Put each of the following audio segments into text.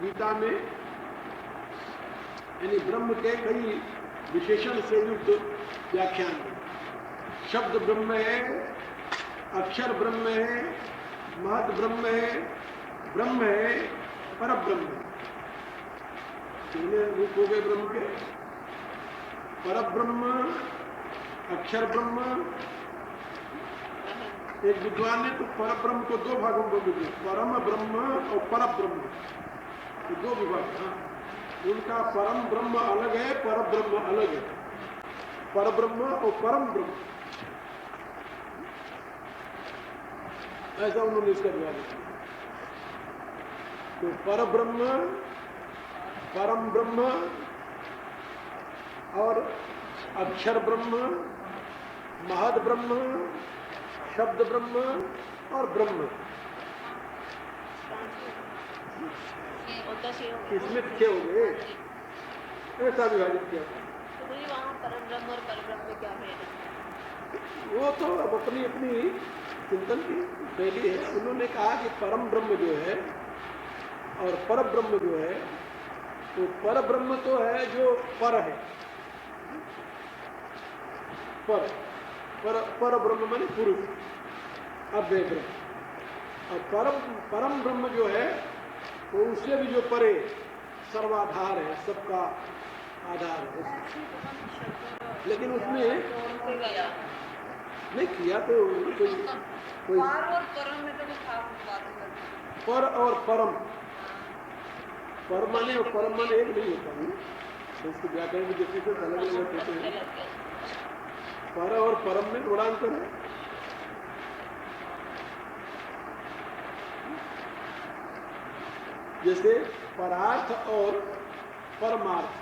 गीता में यानी ब्रह्म के कई विशेषण से युक्त व्याख्यान है। शब्द ब्रह्म है, अक्षर ब्रह्म है, महद ब्रह्म है, ब्रह्म है, पर ब्रह्म है। कितने रूप हो गए ब्रह्म के? पर ब्रह्म, अक्षर ब्रह्म। एक विद्वान ने तो पर ब्रह्म को दो भागों में विभाजित, परम ब्रह्म और पर ब्रह्म, तो दो विभाग। उनका परम ब्रह्म अलग है, पर ब्रह्म अलग है। पर ब्रह्म और परम ब्रह्म, ऐसा उन्होंने इसका जवाब दिया। तो पर ब्रह्म, परम ब्रह्म और अक्षर ब्रह्म, महद ब्रह्म, शब्द ब्रह्म और ब्रह्म, इसमें 6 हो गए। ऐसा विभाजित किया। तो वहाँ परम ब्रह्म और पर ब्रह्म में क्या भेद है? वो तो अब अपनी अपनी चिंतन की शैली है। उन्होंने कहा कि परम ब्रह्म जो है और पर ब्रह्म जो है, तो पर ब्रह्म तो है जो पर है, पर ब्रह्म माने पुरुष, अव्यय ब्रह्म। और परम ब्रह्म जो है वो उससे भी जो परे सर्वाधार है, सबका आधार है। लेकिन उसमें नहीं किया तो कोई पर और परम में तो खास बात है। पर और परम, पर माने और परम माने एक नहीं होता है। तो उसको व्याकरण की दृष्टि से अलग अलग होते हैं। पर और परम में बड़ा अंतर है। जैसे परार्थ और परमार्थ,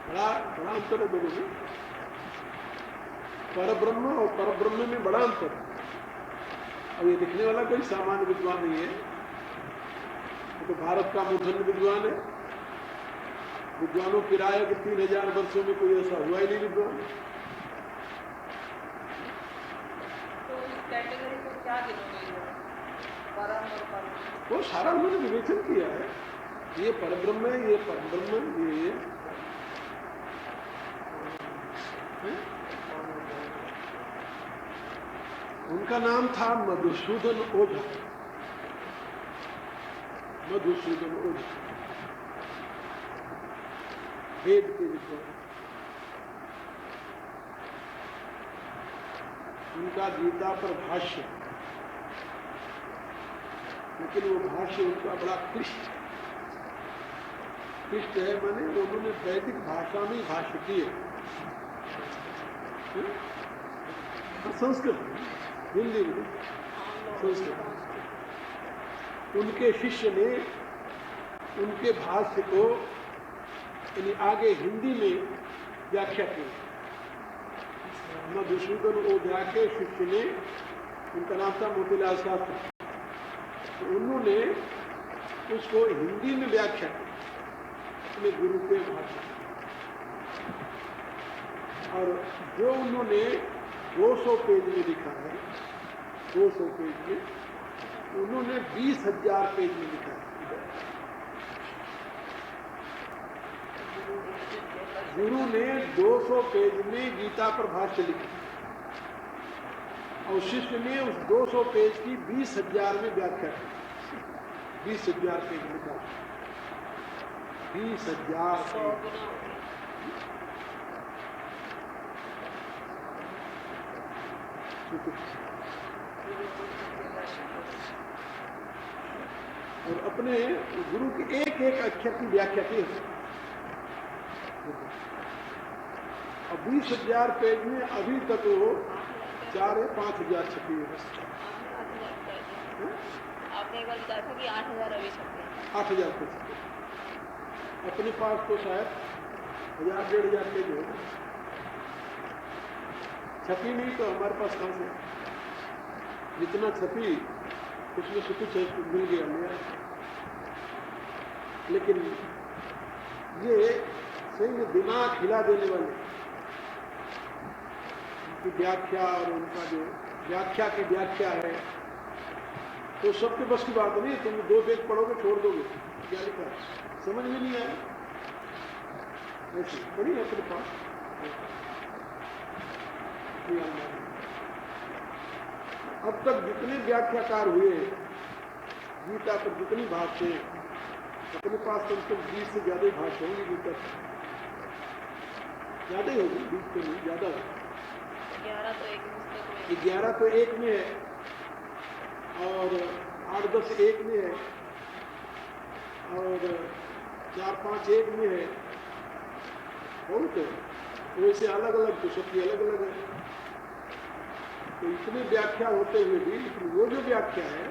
बड़ा अंतर है दोनों में। पर ब्रह्म और पर ब्रह्म में बड़ा अंतर है। अब ये दिखने वाला कोई सामान्य विद्वान नहीं है, तो भारत का मूर्धन्य विद्वान है। विद्वानों की राय कि 3000 वर्षों में कोई ऐसा हुआ ही नहीं विद्वान। तो इस कैटेगरी को क्या गिनोगे? परम और परम वो सारा उन्होंने विवेचन किया है। ये परब्रह्म है, ये परब्रह्म, ये उनका नाम था मधुसूदन ओझा। मधुसूदन ओझा वेद के विद्वान। उनका गीता पर भाष्य, लेकिन वो भाष्य उनका बड़ा क्लिष्ट है। माने उन्होंने वैदिक भाषा में भाष्य किए, संस्कृत हिंदी में, संस्कृत। उनके शिष्य ने उनके भाष्य को यानी आगे हिंदी में व्याख्या की। मधुसूदन ओझा के शिष्य ने, उनका नाम था मोतीलाल शास्त्री, तो उन्होंने उसको हिंदी में व्याख्या की अपने गुरु के भाषा। और जो उन्होंने 200 पेज में लिखा है, 200 पेज में, उन्होंने 20,000 पेज में लिखा है। गुरु ने 200 पेज में गीता पर भाष्य लिखा और शिष्य ने उस 200 पेज की 20,000 में व्याख्या की। 20,000 पेज लिखा, 20,000 और अपने गुरु के एक एक अक्षर की व्याख्या की। अब 20,000 पेज में अभी तक वो 4 या 5,000 छपी है। आपने एक बार बताया था कि 8,000 अभी छपे। 8,000 पेज अपने पास तो शायद 1,000-1,500 पेज हो। छपी नहीं तो हमारे पास कहाँ से? जितना छपी उसमें से कुछ मिल गया मेरा। लेकिन ये सही में दिमाग हिला देने वाले उनकी व्याख्या और उनका जो व्याख्या की व्याख्या है, तो सबके बस की बात नहीं। तुम 2 पेज पढ़ोगे छोड़ दोगे, क्या लिखा है? समझ में नहीं आया, ऐसे पढ़िए अपने पास। अब तक जितने व्याख्याकार हुए गीता पर, जितनी भाष्य अपने पास कम से कम 20 से ज्यादा भाष्य होंगी गीता पर, ज्यादा ही होगी, 20 से नहीं ज्यादा होगी। 11 तो एक में है और 8-10 एक में है और 4-5 एक में है, बहुत है। वैसे अलग अलग तो सबकी अलग अलग है। तो इतनी व्याख्या होते हुए भी, लेकिन वो जो व्याख्या है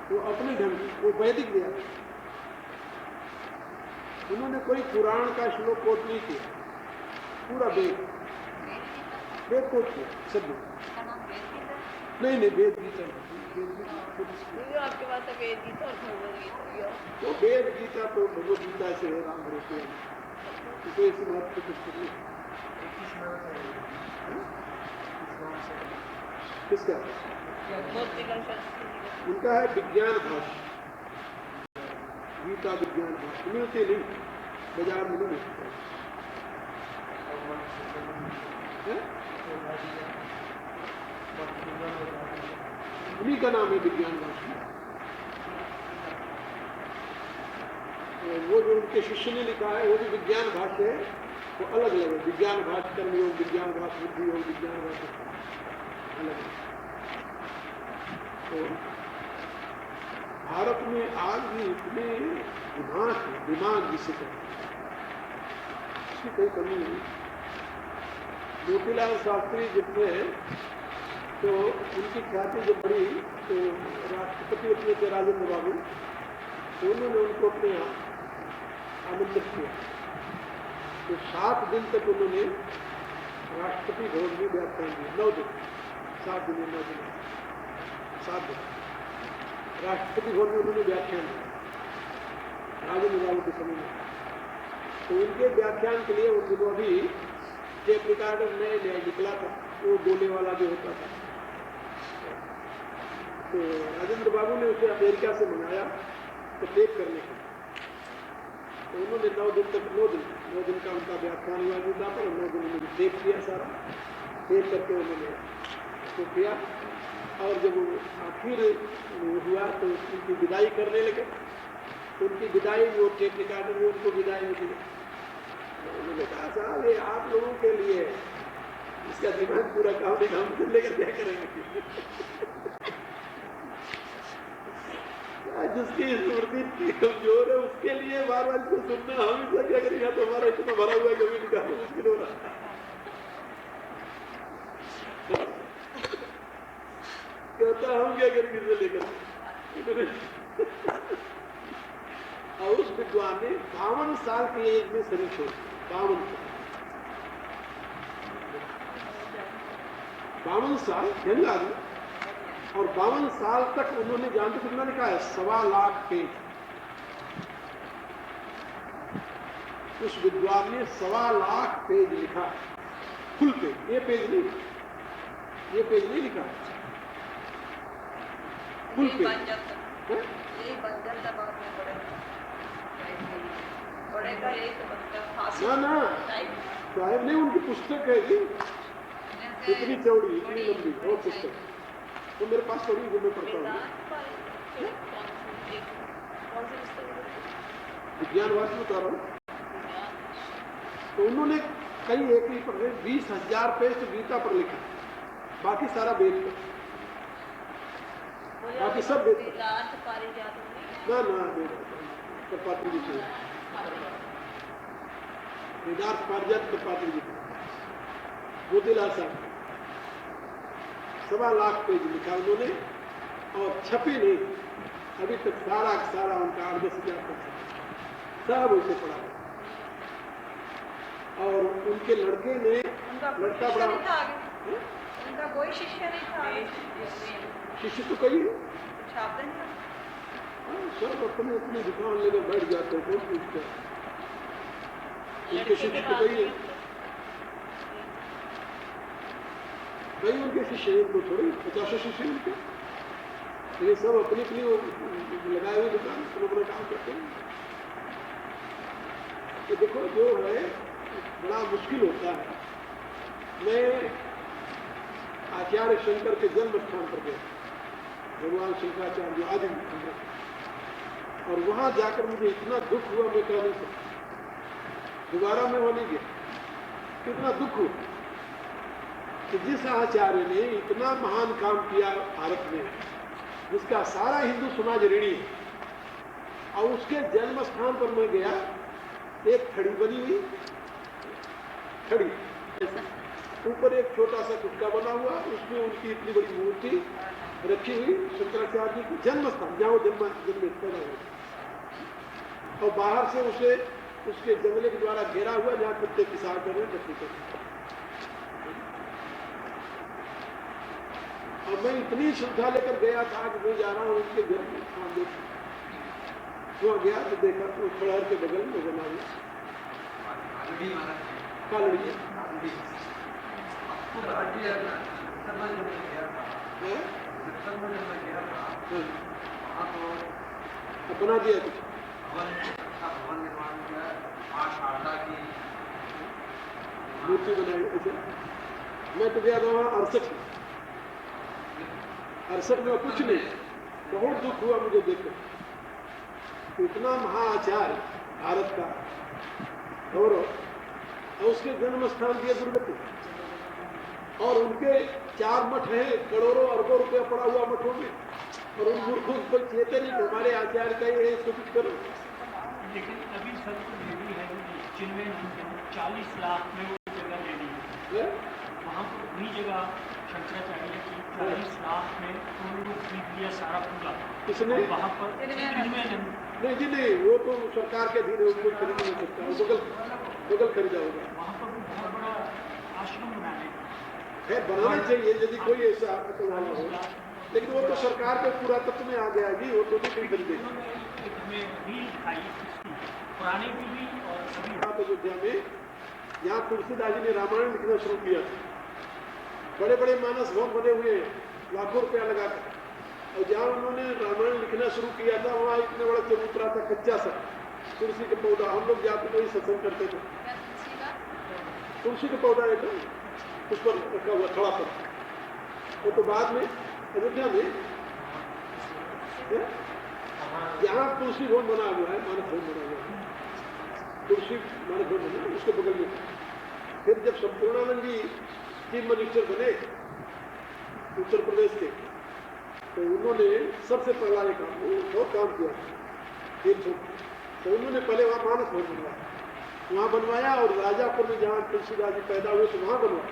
वो अपने ढंग की, वो वैदिक व्याख्या। उन्होंने कोई पुराण का श्लोक कोट नहीं किया, पूरा वेद कोट किया सब। नहीं वेद गीता, आपके पास वेद गीता और भगवद गीता। तो वेद गीता तो भगवद गीता से है, राम भरोसे तो इसी बात को कुछ नहीं। किसका? उनका है विज्ञान भाष्य, गीता विज्ञान भाष्य। मिलते नहीं, बाजार में नहीं मिलते। उन्हीं का नाम है विज्ञान भाष्य। वो जो उनके शिष्य ने लिखा है वो भी विज्ञान भाष्य है, वो अलग अलग है। विज्ञान भाष्य कर्म योग, विज्ञान भाष्य बुद्धि योग, विज्ञान भाष्य अलग है। तो भारत में आज भी इतने दिमाग जिसे कहते हैं, इसकी कोई कमी नहीं। मोतीलाल शास्त्री जितने हैं तो उनकी ख्याति जब बढ़ी तो राष्ट्रपति अपने थे राजेंद्र बाबू, तो उन्होंने उनको अपने यहाँ आमंत्रित किया। तो 7 दिन तक उन्होंने राष्ट्रपति भवन में व्याख्यान दिया। 9 दिन, 7 दिन 9 दिन 7 दिन राष्ट्रपति भवन में उन्होंने व्याख्यान दिया राजेंद्र बाबू के समय में। तो उनके व्याख्यान के लिए उनको अभी टेप रिकॉर्डर नया निकला था, वो बोले वाला जो होता था। तो राजेंद्र बाबू ने उसे अमेरिका से मंगाया तो टेप करने के। तो उन्होंने 9 दिन तक 9 दिन का उनका व्याख्यान हुआ गीता पर। 9 दिन उन्होंने टेप किया, सारा टेप करके उन्होंने उसको किया। और जब आखिर हुआ तो उनकी विदाई करने लगे। तो उनकी विदाई वो टेप रिकॉर्डर में उनको विदाई होती है। उन्होंने कहा साहब ये आप लोगों के लिए, इसका दिमाग पूरा काम नहीं, हम से लेकर क्या करेंगे। जिसकी स्मृति इतनी कमजोर है उसके लिए बार बार इसको सुनना, हम इसका क्या करेंगे। तो हमारा इतना भरा हुआ है कभी निकालना मुश्किल हो रहा। कहता हम क्या करेंगे इसे लेकर। और उस विद्वान ने 52 साल की एज में शरीर छोड़ दिया। 52 साल यंग आदमी, और 52 साल तक उन्होंने, जानते कितना लिखा है? 1.25 लाख पेज। उस विद्वान ने 1.25 लाख पेज लिखा, फुल पेज। ये पेज नहीं लिखा, फुल पेज। ना साहब नहीं, उनकी पुस्तक है जी, इतनी चौड़ी, इतनी लंबी वो पुस्तक। तो मेरे पास पढ़ी, जो मैं पढ़ता हूँ। विज्ञान भाष्य बता रहा हूँ। तो उन्होंने कई एक ही पर 20,000 पेज तो गीता पर लिखा, बाकी सारा वेद पर, बाकी सब वेद पर। ना पात्री जी थे, वेदार्थ पारिजात के पात्री जी थे, मोतीलाल साहब। 1.25 लाख पेज लिखा उन्होंने, और छपी नहीं अभी तक। सारा उनका 8-10 हजार तक सब उसे पढ़ा। और उनके लड़के ने, लड़का बड़ा, उनका कोई शिष्य नहीं था। शिष्य तो कई है, सब अपने अपनी दुकान लेकर बैठ जाते हैं, कौन पूछते हैं। उनके शिष्य तो कई है, कई उनके शिष्य, तो थोड़ी 50 शिष्य उनके। तो ये सब अपनी अपनी लगाए हुए दुकान अपना काम करते हैं। तो देखो जो है बड़ा मुश्किल होता है। मैं आचार्य शंकर के जन्म स्थान पर गया, भगवान शंकराचार्य आदि, और वहां जाकर मुझे इतना दुख हुआ मैं कह नहीं सकता। दोबारा मैं वहां नहीं गया, इतना दुख हुआ कि जिस आचार्य ने इतना महान काम किया भारत में, जिसका सारा हिंदू समाज ऋणी है, और उसके जन्म स्थान पर मैं गया, एक खड़ी बनी हुई खड़ी, ऊपर एक छोटा सा कुटका बना हुआ, उसमें उनकी इतनी बड़ी मूर्ति रखी हुई, शंकराचार्य जी की जन्म स्थान जहाँ वो जन्म पैदा हुआ, और बाहर से उसे उसके जंगले के द्वारा घेरा हुआ जहाँ कुत्ते पिसाब कर रहे हैं। और मैं इतनी श्रद्धा लेकर गया था कि मैं जा रहा हूँ उनके घर में स्थान देख, वहाँ गया तो देखा तो खड़हर के बगल में बना हुआ कालड़ी अपना दिया कुछ मूर्ति बनाई ऐसे। मैं तो गया था वहाँ 68 में कुछ नहीं, बहुत दुख हुआ मुझे देखकर। इतना महाआचार्य भारत का गौरव, और उसके जन्म स्थान दिए दुर्गति, और उनके 4 मठ हैं, करोड़ों अरबों रुपया पड़ा हुआ मठों में, और उन मूर्खों को चेते नहीं हमारे आचार्य का ये कुछ करो। लेकिन अभी सब तो लेनी है, जिनमें 40 लाख में वो जगह लेनी है, वहाँ पर वही जगह शंकराचार्य की 40 लाख में उन्होंने खरीद लिया सारा पूरा। इसने वहाँ पर नहीं जी नहीं, वो तो सरकार के अधीन है, उसको खरीद नहीं सकता, बगल खरीदा होगा। वहाँ पर बहुत बड़ा आश्रम बनाने है, बनाना चाहिए यदि कोई ऐसा वाला हो, लेकिन वो तो सरकार के पुरातत्व में आ गया जी, वो तो नहीं खरीदे। पुरानी भी और सभी अयोध्या में यहाँ तुलसीदास जी ने रामायण लिखना शुरू किया, बड़े बड़े मानस भवन बने हुए हैं लाखों रुपया लगाकर, और जहाँ उन्होंने रामायण लिखना शुरू किया था वहाँ इतना बड़ा चबूतरा था कच्चा सा, तुलसी का पौधा, हम लोग जाते तो सत्संग करते थे, तुलसी का पौधा है उस पर रखा हुआ खड़ा पर। वो तो बाद में अयोध्या में यहाँ तुलसी भवन बना हुआ है, मानस भवन बना हुआ है, तुलसी मानस भवन बना, उसके बगल में। फिर जब संपूर्णानंद जी चीफ मिनिस्टर बने उत्तर प्रदेश के, तो उन्होंने सबसे पहला एक बहुत काम किया, तो उन्होंने पहले वहाँ मानस भवन वहाँ बनवाया, और राजापुर में जहाँ तुलसीदास जी पैदा हुए तो वहाँ बनवाया।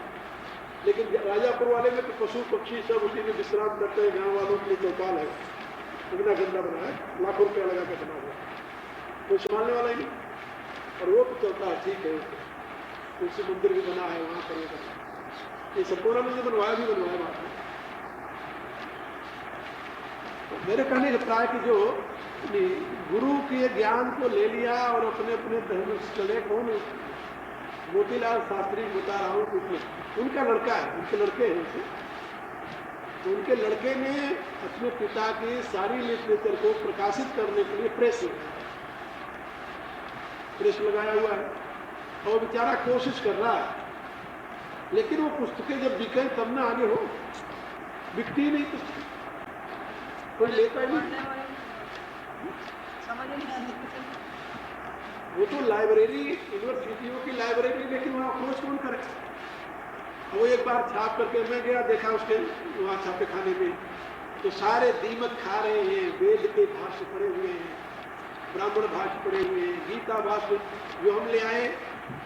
लेकिन राजापुर वाले में तो पशु पक्षी सब उसी में विश्राम करते हैं, गाँव वालों के लिए चौपाल है, इतना गंदा बना है, लाखों रुपया लगा के बना हुआ, कोई संभालने वाला ही नहीं, और वो तो चलता है, ठीक है। तुलसी मंदिर भी बना है वहाँ पर, ये संपूर्णानंद जी बनवाया भी बनवाया वहाँ पर। तो मेरे कहने का प्राय कि जो गुरु के ज्ञान को ले लिया और अपने अपने धर्म चले, कौन मोतीलाल शास्त्री बता रहा हूँ, कुछ उनका लड़का है, उनके लड़के हैं उनसे, तो उनके लड़के ने अपने पिता की सारी लिटरेचर को प्रकाशित करने के लिए प्रेस लगाया हुआ है, और बेचारा कोशिश कर रहा है, लेकिन वो पुस्तकें जब बिके तब ना आगे हो, बिकती ही नहीं, कोई लेता ही नहीं। वो तो लाइब्रेरी, यूनिवर्सिटियों की लाइब्रेरी, लेकिन वहाँ खोज कौन करे। वो एक बार छाप करके मैं गया, देखा उसके वहाँ छापे खाने में, तो सारे दीमक खा रहे हैं, वेद के भाष्य पड़े हुए हैं, ब्राह्मण भाष्य पड़े हुए हैं, गीता भाष्य जो हम ले आए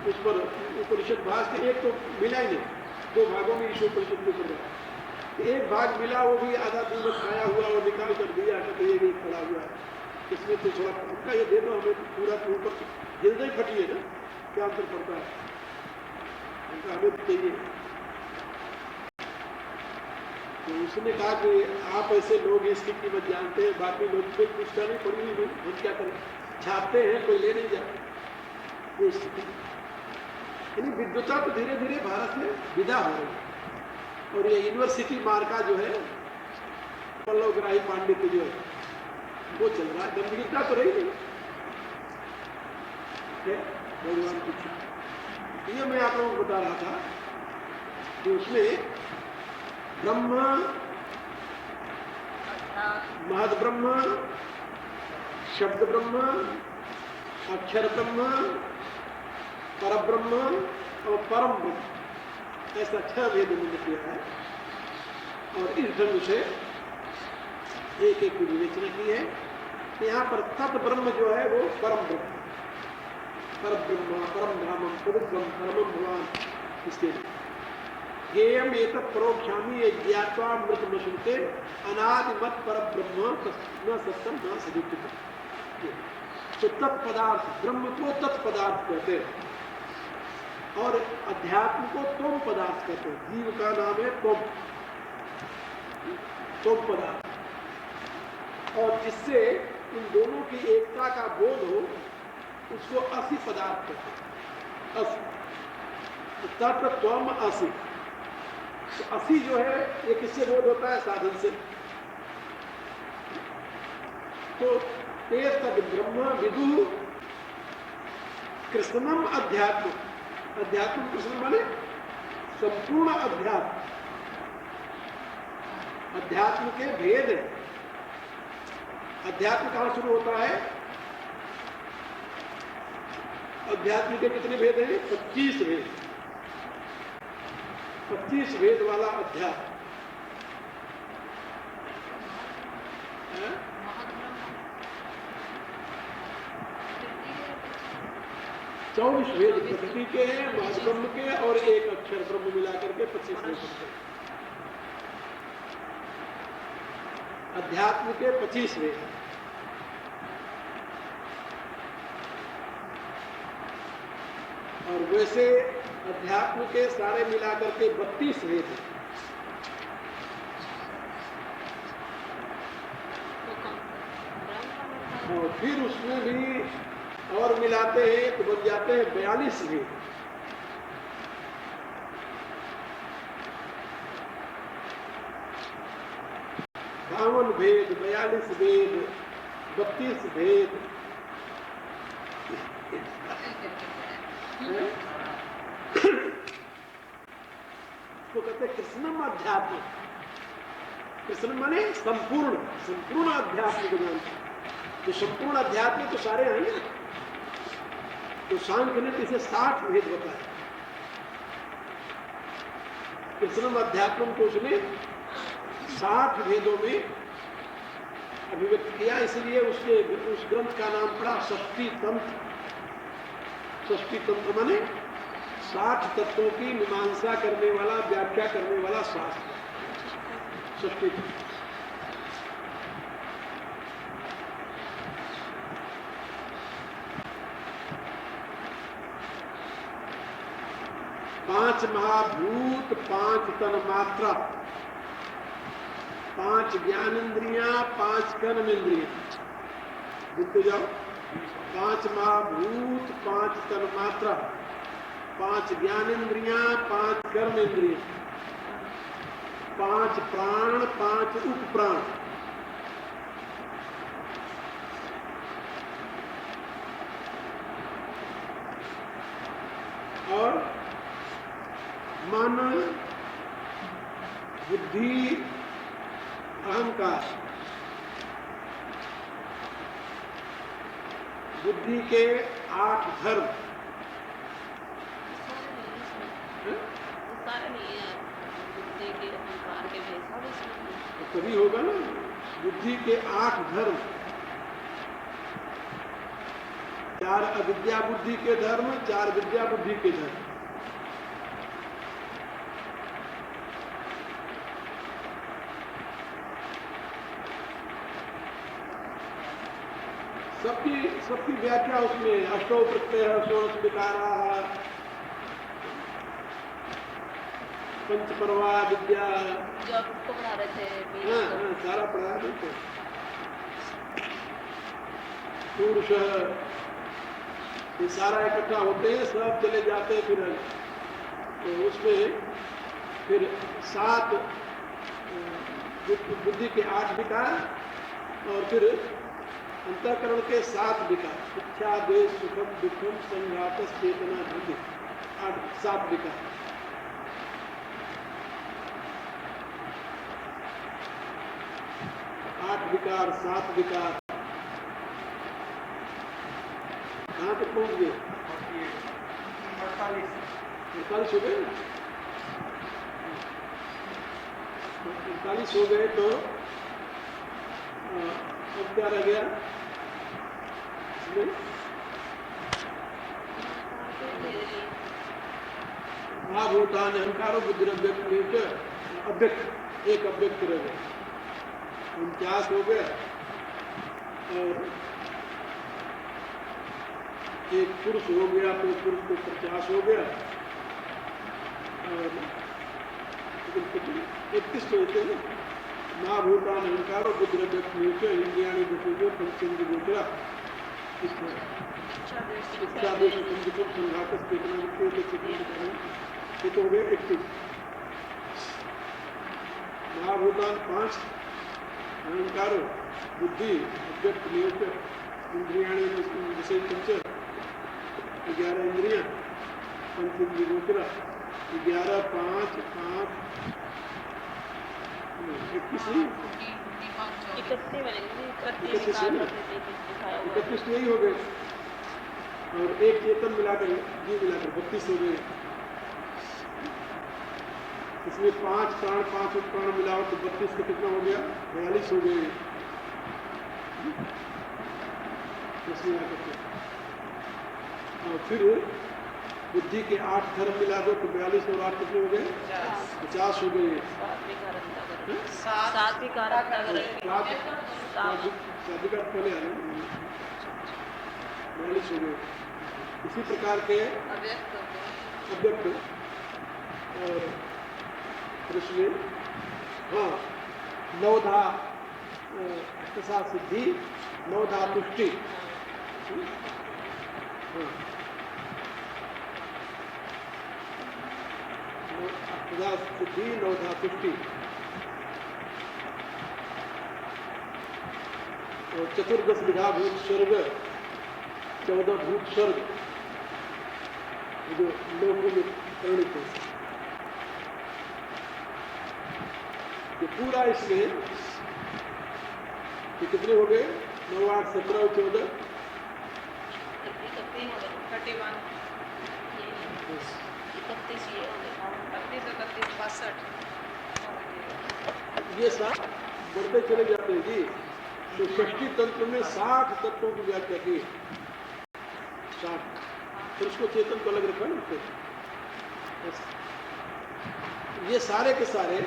उस पर उपनिषद भाष्य एक तो मिला ही नहीं, 2 भागों में ईश्वर परिषद के ऊपर एक भाग मिला, वो भी आधा दीमक खाया हुआ और निकाल कर दिया कि ये भी खड़ा हुआ है, इसमें तो थोड़ा पक्का ये दे दो हमें, पूरा के ऊपर जल्द ही फटी है ना, क्या अंतर पड़ता है, उनका हमें चाहिए। तो उसने कहा कि आप ऐसे लोग इसकी कीमत जानते हैं, बाकी लोग कोई पूछता नहीं, पड़ी हुई नहीं, हम क्या करें, छापते हैं, कोई ले नहीं जाता, ये स्थिति। यानी विद्वता तो धीरे धीरे भारत में विदा हो रही है, और ये यूनिवर्सिटी मार्का जो है पल्लव ग्राही पांडित्य जो है वो चल रहा है, गंभीरता तो रही नहीं है भगवान की। ये मैं आप लोगों को बता रहा था कि उसमें ब्रह्म, महद ब्रह्म, शब्द ब्रह्म, अक्षर ब्रह्म, पर ब्रह्म और परम ब्रह्म, ऐसा 6 भेद उन्होंने किया है। और इस ढंग से एक एक की विवेचना की है। यहाँ पर तत् ब्रह्म जो है वो परम ब्रह्म, पर ब्रह्म, परम धामम, पवित्रम, परमम भगवान, इसके ज्ञेयम एतत् परोक्षामि ये ज्ञात्वा मृत न सुनते अनादिमत पर ब्रह्म न सत्यम न सदित। तो तत्पदार्थ ब्रह्म को तत्पदार्थ कहते हैं और अध्यात्म को तोम पदार्थ कहते हैं। जीव का नाम है तोम, तोम पदार्थ। और जिससे इन दोनों की एकता का बोध हो उसको असि पदार्थ कहते हैं। असि तत् त्वम असि, तो असि जो है ये किससे बोध होता है? साधन से। तो ते तद ब्रह्म विदु कृष्णम अध्यात्म, अध्यात्म कृष्ण माने संपूर्ण अध्यात्म, अध्यात्म के भेद। अध्यात्म कहां शुरू होता है? अध्यात्म के कितने भेद हैं? 25 भेद, 25 भेद वाला अध्यात्म। 24 भेद प्रकृति के हैं, महद ब्रह्म के और एक अक्षर ब्रह्म मिलाकर के 25 भेद हैं। अध्यात्म के 25 भेद। और वैसे अध्यात्म के सारे मिलाकर के 32 भेद हैं। और फिर उसमें भी और मिलाते हैं तो बन जाते हैं 42 भेद। बावन भेद, 42 भेद, 32 भेद। तो कहते कृष्णम अध्यात्म। कृष्ण माने संपूर्ण, संपूर्ण अध्यात्म को जानते। तो संपूर्ण अध्यात्म तो सारे हैं ना। तो सांख्य ने इसे 60 भेद बताया। कृष्णम अध्यात्म को उसने 60 भेदों में अभिव्यक्त किया। इसलिए उसने उस ग्रंथ का नाम पड़ा षष्ठी तंत्र। षष्ठी तंत्र माने 60 तत्वों की मीमांसा करने वाला, व्याख्या करने वाला शास्त्र षष्ठी तंत्र। पांच महाभूत, 5 तन्मात्रा, 5 ज्ञानेन्द्रियां, 5 कर्मेंद्रियां। लिखते जाओ। 5 महाभूत, 5 तन्मात्रा, 5 ज्ञानेन्द्रियां, 5 कर्मेंद्रियां, 5 प्राण, 5 उपप्राण। और मन, बुद्धि, अहंकार। बुद्धि के 8 धर्म। सारे नहीं है, बुद्धि के, अहंकार के भेद सब इसमें। तभी होगा ना। बुद्धि के 8 धर्म, 4 अविद्या बुद्धि के धर्म, 4 विद्या बुद्धि के धर्म। सबकी व्याख्या उसमें अष्टो प्रत्यय, षोडश विकारा, पंचपर्वा विद्या, जो आप उसको पढ़ा रहे थे। हाँ, सारा पढ़ा रहे थे। पुरुष ये सारा इकट्ठा होते हैं, सब चले जाते हैं। फिर तो उसमें फिर 7 बुद्धि के 8 विकार और फिर अंतःकरण के 7 विकार, इच्छा, द्वेष, सुखम, दुखम, संघातस, चेतना, धृति, 7 विकार। आठ विकार, 7 विकार, कहाँ तक पहुंच गए? 48 हो गए। 48 हो गए तो अब क्या रह गया इसमें? महाभूतान अहंकारो बुद्धि अव्यक्त, अव्यक्त, एक अव्यक्त रह गया, 49 हो गया। और एक पुरुष हो गया तो पुरुष को 50 हो गया। और 31 तो होते हैं। महाभूतान अहंकारो बुद्धि अव्यक्त, इंद्रियाणि दशो पंचेन्द्र गोचरा, इच्छा, द्वेष, संघातस, चेतना, ये तो हो गए 31। महाभूतान 5, अहंकारो बुद्धि अव्यक्त नियुक्त, इंद्रियाणि विषय पंच, 11 इंद्रियां, पंचेन्द्रिय गोचरा, 11, 5, 5, 21 नहीं, 31 नहीं हो गए। और एक चेतन मिलाकर, ये मिलाकर 32 हो गए। इसमें 5 प्राण, 5 उपप्राण मिलाओ तो 32 का कितना हो गया? 42 हो गए। और फिर बुद्धि के 8 धर्म मिला दो तो 42 और 8 कितने हो गए? 50 हो गए। 7 विकार पहले आ रहे 42 हो गए। इसी प्रकार के अव्यक्त और इसमें हाँ 9धा सिद्धि, 9धा तुष्टि, सिद्धि, 9धा तुष्टि, और 14 विधा भूत स्वर्ग, 14 भूत स्वर्ग जो लोगों में परिणित है। ये पूरा इसमें ये कितने हो गए? 9, 8, 17 और 14, 31, ये 7 बढ़ते चले जाते हैं जी। तो षष्ठी तंत्र में 60 तत्वों की व्याख्या की, 60। फिर उसको चेतन को अलग रखा ना। ये सारे के सारे,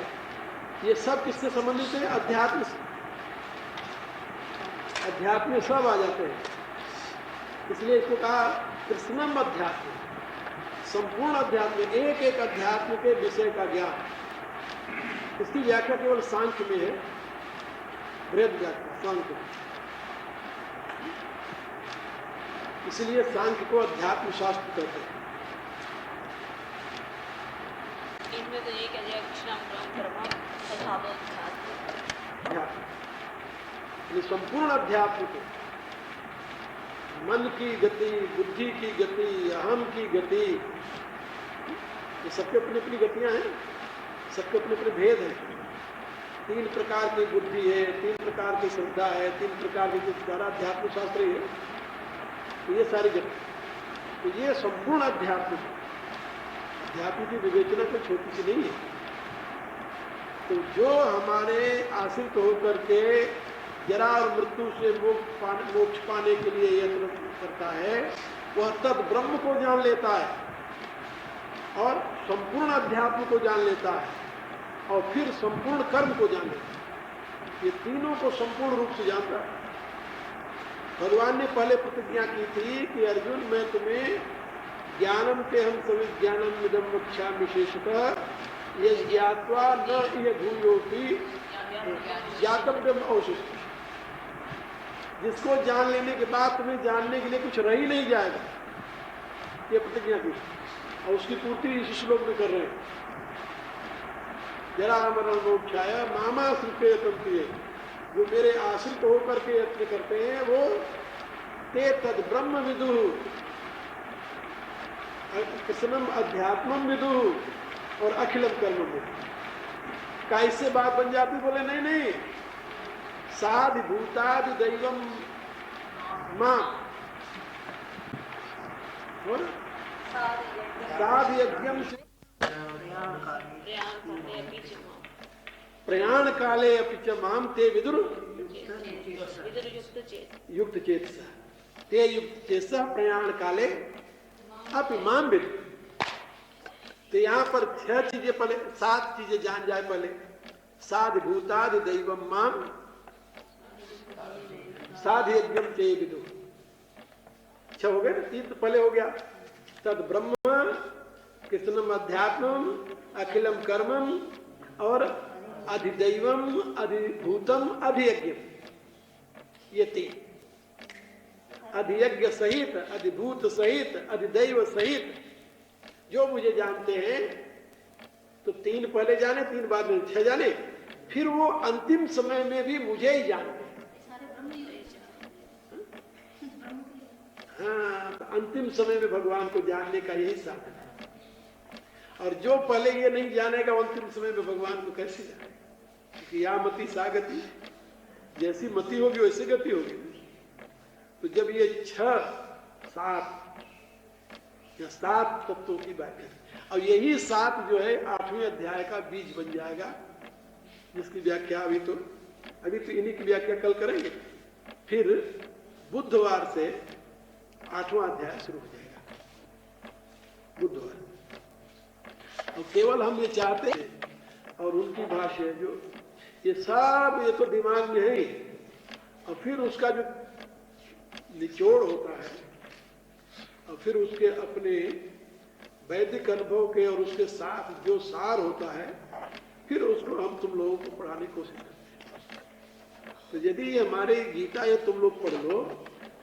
ये सब किससे संबंधित है? अध्यात्म से। अध्यात्म में सब आ जाते हैं, इसलिए इसको कहा कृष्णम अध्यात्म, संपूर्ण अध्यात्म, एक एक अध्यात्म के विषय का ज्ञान। इसकी व्याख्या केवल सांख्य में है, बृहद व्याख्या सांख्य। इसलिए सांख्य को अध्यात्म शास्त्र कहते हैं। इनमें तो ये कह दिया कृष्णम ब्रह्म संपूर्ण अध्यात्म को, मन की गति, बुद्धि की गति, अहम की गति, ये सबके अपनी अपनी गतियां हैं, सबके अपने अपने भेद हैं। 3 प्रकार की बुद्धि है, 3 प्रकार की श्रद्धा है, 3 प्रकार की सारा अध्यात्म शास्त्र है। तो ये सारी गति, तो ये संपूर्ण अध्यात्म, अध्यात्म की विवेचना कोई छोटी सी नहीं है। तो जो हमारे आश्रित होकर के जरा और मृत्यु से मोक्ष पाने के लिए यत्न करता है, वह तद ब्रह्म को जान लेता है और संपूर्ण अध्यात्म को जान लेता है और फिर संपूर्ण कर्म को जान लेता है। ये तीनों को संपूर्ण रूप से जानता है। भगवान ने पहले प्रतिज्ञा की थी कि अर्जुन, मैं तुम्हें ज्ञानम के हम सभी ज्ञानम इदम वक्ष्यामि विशेषतः ये ज्ञात्वा न ये भूयोपि ज्ञातव्यम अवशिष्ट। जिसको जान लेने के बाद तुम्हें जानने के लिए कुछ रह ही नहीं जाएगा, ये प्रतिज्ञा की और उसकी पूर्ति इस श्लोक में कर रहे हैं। जरा मरण मोक्षाय मामाश्रिते यतन्ते, जो मेरे आश्रित होकर के यत्न करते हैं वो ते तद ब्रह्म विदु कृष्णम अध्यात्मम विदु और अखिलम कर्म विदु। का इससे बात बन जाती? बोले नहीं नहीं, साधि भूतादि दैवम मां, साधि यज्ञम प्रयाण काले अपि च माम ते विदुर युक्त चेतसा, ते युक्त चेतसा प्रयाण काले अपि माम विदुर। तो यहां पर 6 चीजें पहले, 7 चीजें जान जाए पहले। साधि भूतादि दैवम माम, साधि यज्ञम चे विदु, 6 हो गए ना, 3 तो पहले हो गया। तद ब्रह्म कृष्णम अध्यात्मम अखिलम कर्मम और अधिदैवम अधिभूतम अधियज्ञम, ये 3। अधियज्ञ सहित, अधिभूत सहित, अधिदैव सहित जो मुझे जानते हैं, तो 3 पहले जाने, 3 बाद में 6 जाने, फिर वो अंतिम समय में भी मुझे ही जानते हैं। हाँ, तो अंतिम समय में भगवान को जानने का यही साधन है। और जो पहले ये नहीं जानेगा, अंतिम समय में भगवान को कैसे जाने? क्योंकि या मति सा गति, जैसी मति होगी वैसी गति होगी। तो जब ये 6, 7 या 7 तत्वों की बात है, और यही 7 जो है 8वें अध्याय का बीज बन जाएगा, जिसकी व्याख्या अभी तो इन्हीं की व्याख्या कल करेंगे। फिर बुधवार से 8वां अध्याय शुरू हो जाएगा, बुधवार। और केवल हम ये चाहते हैं, और उनकी भाषा जो ये सब ये तो दिमाग में है ही, और फिर उसका जो निचोड़ होता है, और फिर उसके अपने वैदिक अनुभव के और उसके साथ जो सार होता है, फिर उसको हम तुम लोगों को पढ़ाने की कोशिश करते हैं। तो यदि ये हमारी गीता ये तुम लोग पढ़ लो,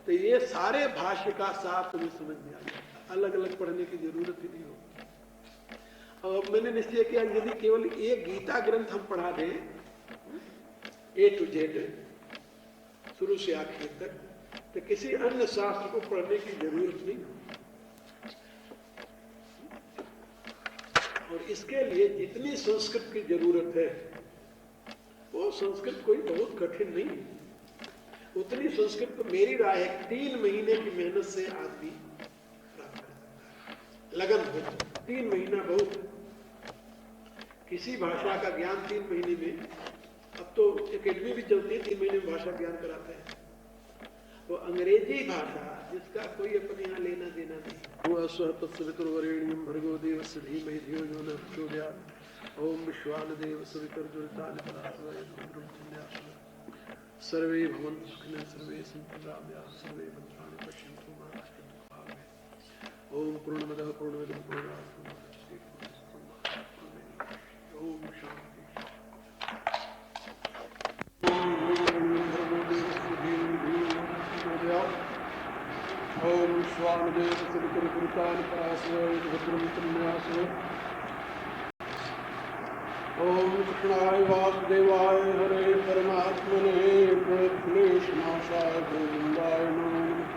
तो ये सारे भाष्य का सार तुम्हें समझ में आ जाएगा, अलग अलग पढ़ने की जरूरत ही नहीं होगी। और मैंने निश्चय किया, यदि केवल एक गीता ग्रंथ हम पढ़ा दें A to Z, शुरू से आखिर तक, तो किसी अन्य शास्त्र को पढ़ने की जरूरत नहीं। और इसके लिए जितनी संस्कृत की जरूरत है, वो संस्कृत कोई बहुत कठिन नहीं है। उतनी संस्कृत तो मेरी राय है 3 महीने की मेहनत से आदमी प्राप्त कर सकता है। लगन हो, 3 महीना बहुत। किसी भाषा का ज्ञान 3 महीने में, अब तो एकेडमी भी चलती है, 3 महीने में भाषा ज्ञान कराते हैं। वो अंग्रेजी भाषा जिसका कोई अपने यहाँ लेना देना नहीं। वो स्वतस्वितुर्वरेण्यं भर्गो देवस्य धीमहि धियो यो नः प्रचोदयात्। ओम विश्वानदेव सवितुर्जुरितानि परात्परे रुद्रं चिन्यासुरः। सर्वे भवन्तु सुखिनः, सर्वे सन्तु निरामयाः, सर्वे भद्राणि पश्यन्तु मा कश्चित् दुःखभाग्। ओम पूर्णमदः पूर्णमिदं पूर्णात् पूर्णमुदच्यते पूर्णमेवावशिष्यते। ओम शांति। ओम स्वानदेव सवितुर्जुरितानि परात्परे रुद्रं चिन्यासुरः। ओम कृष्णाय वासुदेवाय हरे परमात्मने प्रणतक्लेशनाशाय गोविन्दाय नमो नमः।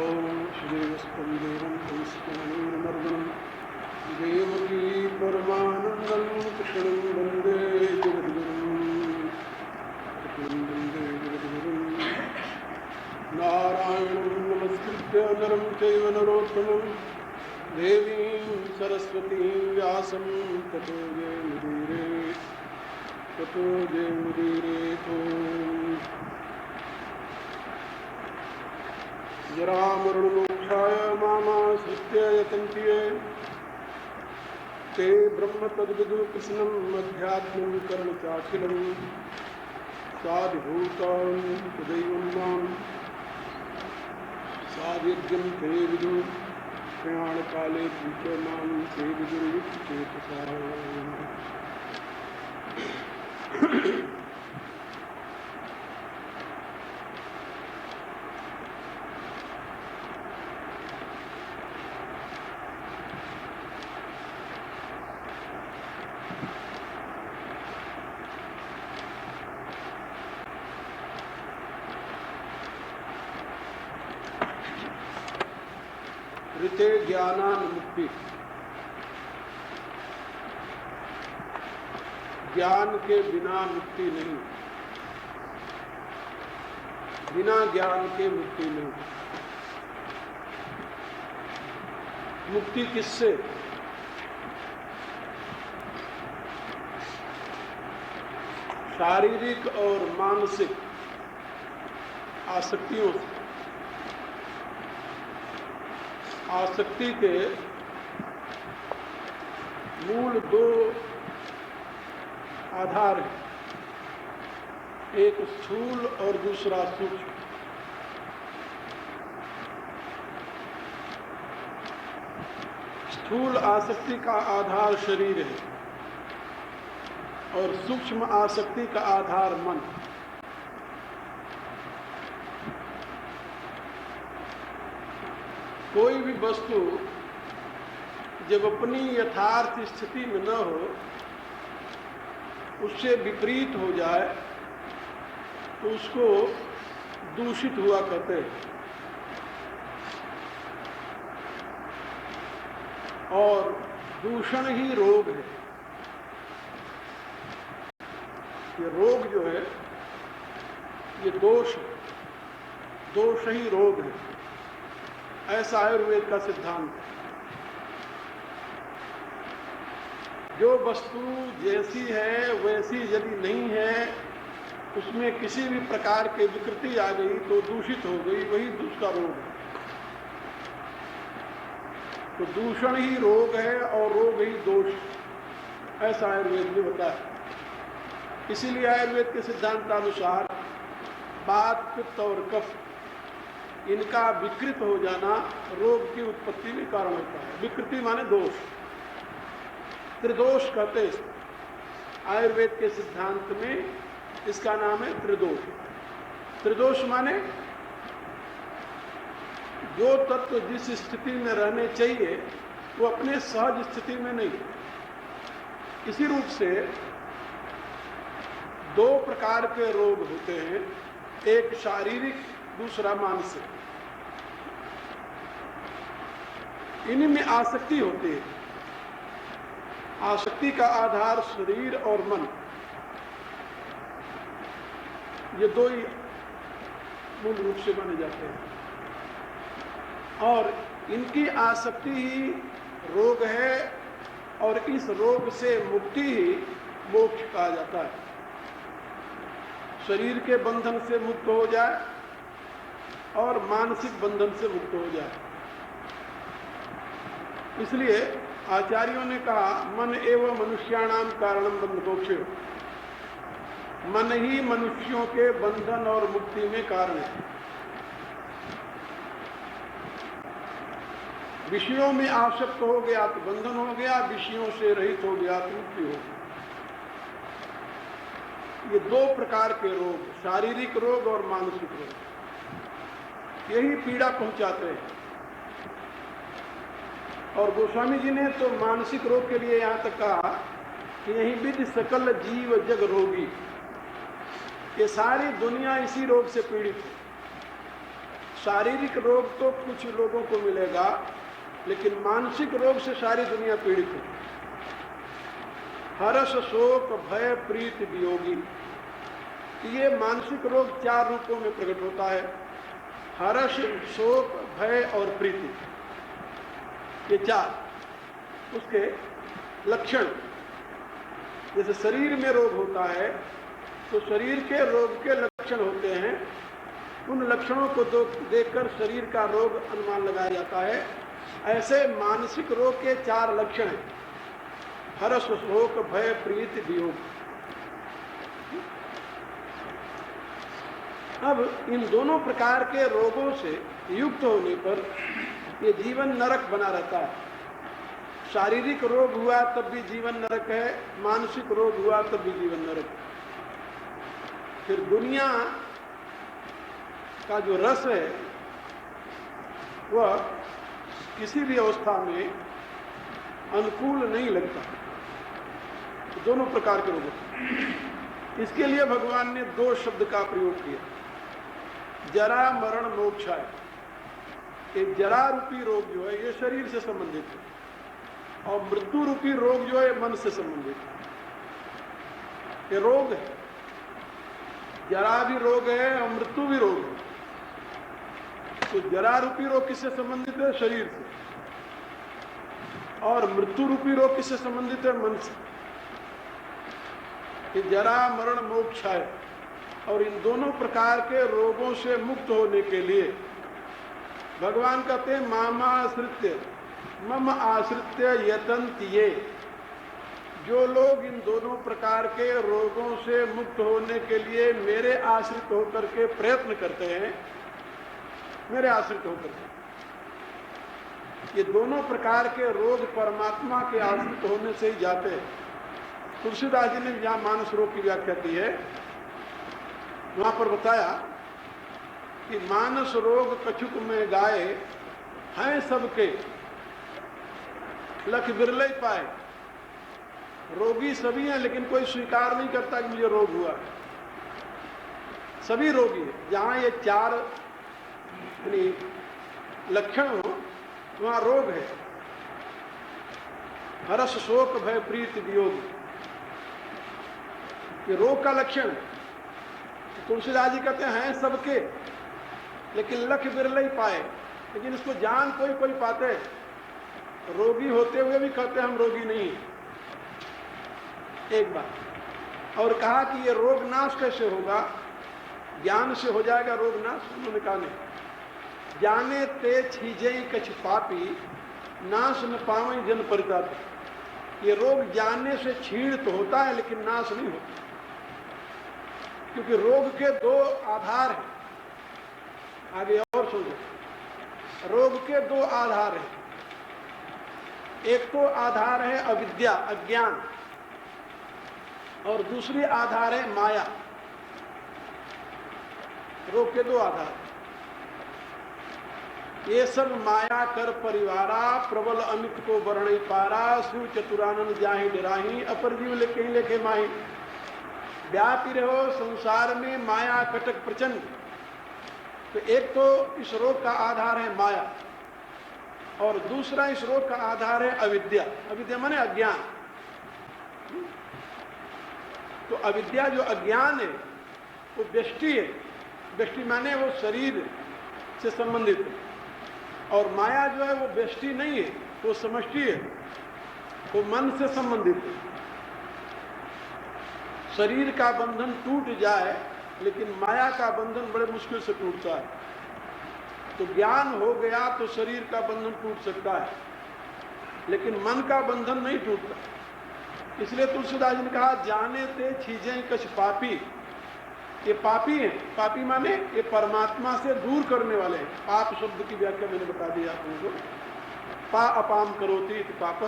ओम श्रीवत्सं देवं संस्कृतमर्दनं देवकी परमानन्दं कृष्णं वन्दे जगद्गुरुं। नारायणं नमस्कृत्य नरं चैव नरोत्तमं देवीं सरस्वतीं व्यासं ततो जयमुदीरे। जरामरणमोक्षाय मामाश्रित्य यतन्ति ये, ते ब्रह्म तद्विदु कृष्णम् अध्यात्मं कर्म चाखिलम्। साधिभूतां तदैवं मां, साधियज्ञं ते विदु प्रयाणकाले च मां ते विदुर्युक्तचेतसा। ऋते ज्ञानान मुक्ति। ज्ञान के बिना मुक्ति नहीं, बिना ज्ञान के मुक्ति नहीं। मुक्ति किससे? शारीरिक और मानसिक आसक्तियों से। आसक्ति के मूल दो आधार हैं, एक स्थूल और दूसरा सूक्ष्म। स्थूल आसक्ति का आधार शरीर है और सूक्ष्म आसक्ति का आधार मन। कोई भी वस्तु जब अपनी यथार्थ स्थिति में न हो, उससे विपरीत हो जाए तो उसको दूषित हुआ करते हैं। और दूषण ही रोग है। ये रोग जो है, ये दोष है, दोष ही रोग है, ऐसा आयुर्वेद का सिद्धांत है। जो वस्तु जैसी है वैसी यदि नहीं है, उसमें किसी भी प्रकार की विकृति आ गई तो दूषित हो गई, वही दूसरा रोग है। तो दूषण ही रोग है और रोग ही दोष, ऐसा आयुर्वेद में बताया। इसीलिए आयुर्वेद के सिद्धांतानुसार वात, पित्त और कफ, इनका विकृत हो जाना रोग की उत्पत्ति में कारण होता है। विकृति माने दोष, त्रिदोष कहते हैं। आयुर्वेद के सिद्धांत में इसका नाम है त्रिदोष। त्रिदोष माने जो तत्व जिस स्थिति में रहने चाहिए वो अपने सहज स्थिति में नहीं। इसी रूप से दो प्रकार के रोग होते हैं, एक शारीरिक, दूसरा मानसिक। इनमें आसक्ति होती है। आसक्ति का आधार शरीर और मन, ये दो ही मूल रूप से माने जाते हैं। और इनकी आसक्ति ही रोग है और इस रोग से मुक्ति ही मोक्ष कहा जाता है। शरीर के बंधन से मुक्त हो जाए और मानसिक बंधन से मुक्त हो जाए। इसलिए आचार्यों ने कहा, मन एवं मनुष्याणाम कारणम बंध मोक्ष। मन ही मनुष्यों के बंधन और मुक्ति में कारण है। विषयों में आसक्त हो गया तो बंधन हो गया, विषयों से रहित हो गया तो मुक्ति हो गई। ये दो प्रकार के रोग, शारीरिक रोग और मानसिक रोग, यही पीड़ा पहुंचाते हैं। और गोस्वामी जी ने तो मानसिक रोग के लिए यहां तक कहा कि यही विधि सकल जीव जग रोगी। ये सारी दुनिया इसी रोग से पीड़ित है। शारीरिक रोग तो कुछ लोगों को मिलेगा, लेकिन मानसिक रोग से सारी दुनिया पीड़ित है। हर्ष, शोक, भय, प्रीति, वियोगी, ये मानसिक रोग चार रूपों में प्रकट होता है। हर्ष, शोक, भय और प्रीति, ये चार उसके लक्षण। जैसे शरीर में रोग होता है तो शरीर के रोग के लक्षण होते हैं। उन लक्षणों को देखकर शरीर का रोग अनुमान लगाया जाता है। ऐसे मानसिक रोग के चार लक्षण हैं: हर्ष, शोक, भय, प्रीति, वियोग। अब इन दोनों प्रकार के रोगों से युक्त होने पर ये जीवन नरक बना रहता है। शारीरिक रोग हुआ तब भी जीवन नरक है, मानसिक रोग हुआ तब भी जीवन नरक है। फिर दुनिया का जो रस है वह किसी भी अवस्था में अनुकूल नहीं लगता। तो दोनों प्रकार के रोग होते। इसके लिए भगवान ने दो शब्द का प्रयोग किया, जरा मरण मोक्षाय। ये जरा रूपी रोग जो है ये शरीर से संबंधित है, और मृत्यु रूपी रोग जो है मन से संबंधित है। ये रोग है, जरा भी रोग है और मृत्यु भी रोग है। तो जरा रूपी रोग किससे संबंधित है? शरीर से। और मृत्यु रूपी रोग किससे संबंधित है? मन से। ये जरा मरण मोक्ष है, और इन दोनों प्रकार के रोगों से मुक्त होने के लिए भगवान कहते हैं मामाश्रित्य मम आश्रित्य यतन्त ये। जो लोग इन दोनों प्रकार के रोगों से मुक्त होने के लिए मेरे आश्रित होकर के प्रयत्न करते हैं, मेरे आश्रित होकर के, ये दोनों प्रकार के रोग परमात्मा के आश्रित होने से ही जाते हैं। तुलसीदास जी ने जहां मानस रोग की व्याख्या की है वहां पर बताया कि मानस रोग कछुक में गाए हैं सबके, लख बिरले पाए। रोगी सभी हैं लेकिन कोई स्वीकार नहीं करता कि मुझे रोग हुआ। सभी रोगी है। जहां ये चार लक्षण हो वहां रोग है। हर्ष शोक भय प्रीति वियोग, ये रोग का लक्षण है। तुलसीदास जी कहते हैं सबके, लेकिन लख बिरले ही पाए। लेकिन इसको जान कोई कोई पाते, रोगी होते हुए भी कहते हम रोगी नहीं। एक बात और कहा कि ये रोग नाश कैसे होगा? ज्ञान से हो जाएगा रोग नाश। उन्होंने कहा नहीं, जाने ते छीजे कछ पापी नाश न पावे जन परिताप। ये रोग जानने से छीण तो होता है लेकिन नाश नहीं होता, क्योंकि रोग के दो आधार हैं। आगे और समझो, रोग के दो आधार हैं। एक तो आधार है अविद्या अज्ञान, और दूसरी आधार है माया। रोग के दो आधार। ये सब माया कर परिवारा प्रबल अमित को वर्णई पारा शिव चतुरानंद जाहि डराही अपर जीव लेखे लेखे माही। व्यापी रहो संसार में माया कटक प्रचंड। तो एक तो इस रोग का आधार है माया, और दूसरा इस रोग का आधार है अविद्या। अविद्या माने अज्ञान। तो अविद्या जो अज्ञान है वो व्यष्टि है। व्यष्टि माने वो शरीर से संबंधित है, और माया जो है वो व्यष्टि नहीं है, वो समष्टि है, वो मन से संबंधित है। शरीर का बंधन टूट जाए लेकिन माया का बंधन बड़े मुश्किल से टूटता है। तो ज्ञान हो गया तो शरीर का बंधन टूट सकता है, लेकिन मन का बंधन नहीं टूटता। इसलिए तुलसीदास जी ने कहा जाने ते छीजें कछ पापी। ये पापी हैं। पापी माने ये परमात्मा से दूर करने वाले हैं। पाप शब्द की व्याख्या मैंने बता दी आप लोगों को। पा अपाम करोति इति पाप।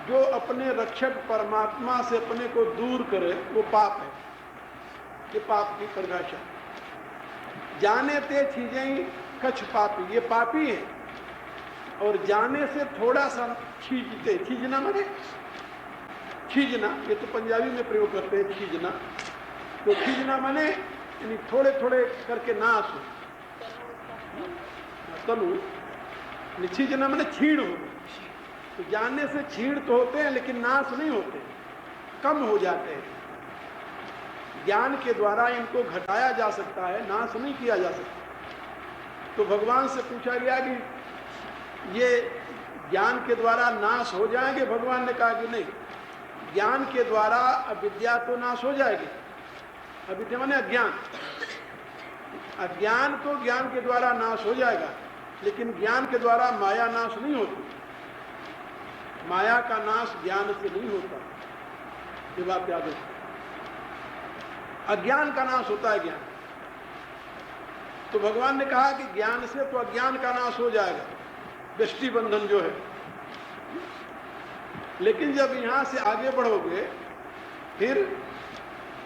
जो अपने रक्षक परमात्मा से अपने को दूर करे वो पाप है। ये पाप की परिभाषा। जाने ते छीजें कछ पापी, ये पापी है। और जाने से थोड़ा सा छीजते, छीजना माने खींचना, ये तो पंजाबी में प्रयोग करते हैं खींचना। तो खींचना माने यानी थोड़े थोड़े करके नाश हो, तनु। छींचना माने छीण हो। तो जानने से छीण तो होते हैं लेकिन नाश नहीं होते, कम हो जाते हैं। ज्ञान के द्वारा इनको घटाया जा सकता है, नाश नहीं किया जा सकता। तो भगवान से पूछा गया कि ये ज्ञान के द्वारा नाश हो जाएंगे? भगवान ने कहा कि नहीं, ज्ञान के द्वारा अविद्या तो नाश हो जाएगी। अविद्या माने अज्ञान। अज्ञान तो ज्ञान के द्वारा नाश हो जाएगा, लेकिन ज्ञान के द्वारा माया नाश नहीं होती। माया का नाश ज्ञान से नहीं होता, ये बात याद रखो। अज्ञान का नाश होता है ज्ञान। तो भगवान ने कहा कि ज्ञान से तो अज्ञान का नाश हो जाएगा, व्यष्टि बंधन जो है। लेकिन जब यहां से आगे बढ़ोगे फिर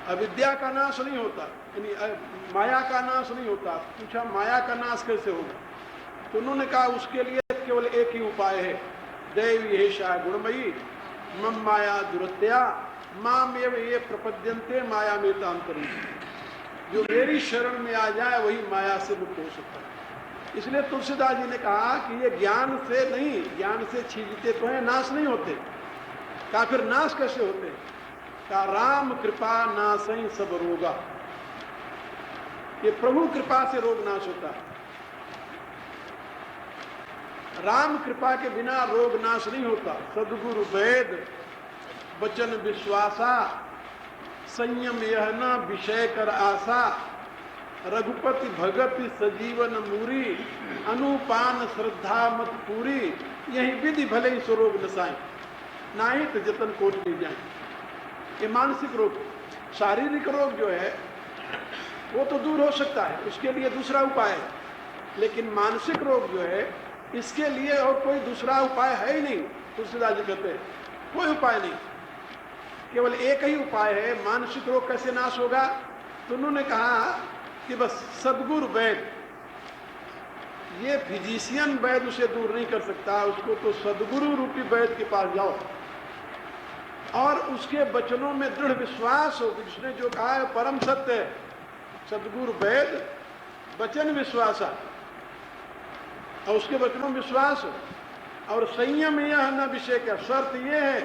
अविद्या का नाश नहीं होता, यानी माया का नाश नहीं होता। पूछा माया का नाश कैसे होगा? तो उन्होंने कहा उसके लिए केवल एक ही उपाय है, दैवी हेषा गुणमयी मम माया दुरत्या माम एव ये प्रपद्यन्ते माया में तांतरी। जो मेरी शरण में आ जाए वही माया से मुक्त हो सकता है। इसलिए तुलसीदास जी ने कहा कि ये ज्ञान से नहीं, ज्ञान से छीनते तो हैं, नाश नहीं होते। कहा फिर नाश कैसे होते? कहा राम कृपा नासई सब रोगा। ये प्रभु कृपा से रोग नाश होता है। राम कृपा के बिना रोग नाश नहीं होता। सद्गुरु वेद वचन विश्वासा, संयम यह न विषय कर आशा, रघुपति भगति सजीवन मूरी, अनुपान श्रद्धा मत पूरी, यही विधि भले ही स्वरोग नसाएं, नाहित जतन कोट नहीं जाए। ये मानसिक रोग। शारीरिक रोग जो है वो तो दूर हो सकता है, उसके लिए दूसरा उपाय है। लेकिन मानसिक रोग जो है, इसके लिए और कोई दूसरा उपाय है ही नहीं। तुलसीदास जी कहते हैं कोई उपाय नहीं, केवल एक ही उपाय है। मानसिक रोग कैसे नाश होगा? तो उन्होंने कहा कि बस सद्गुरु वैद, ये फिजिशियन वैद उसे दूर नहीं कर सकता। उसको तो सद्गुरु रूपी वैद के पास जाओ और उसके वचनों में दृढ़ विश्वास हो कि जिसने जो कहा है परम सत्य है। सद्गुरु वैद वचन विश्वासा, और उसके वचनों में विश्वास हो। और संयम यह न विषय का, शर्त यह है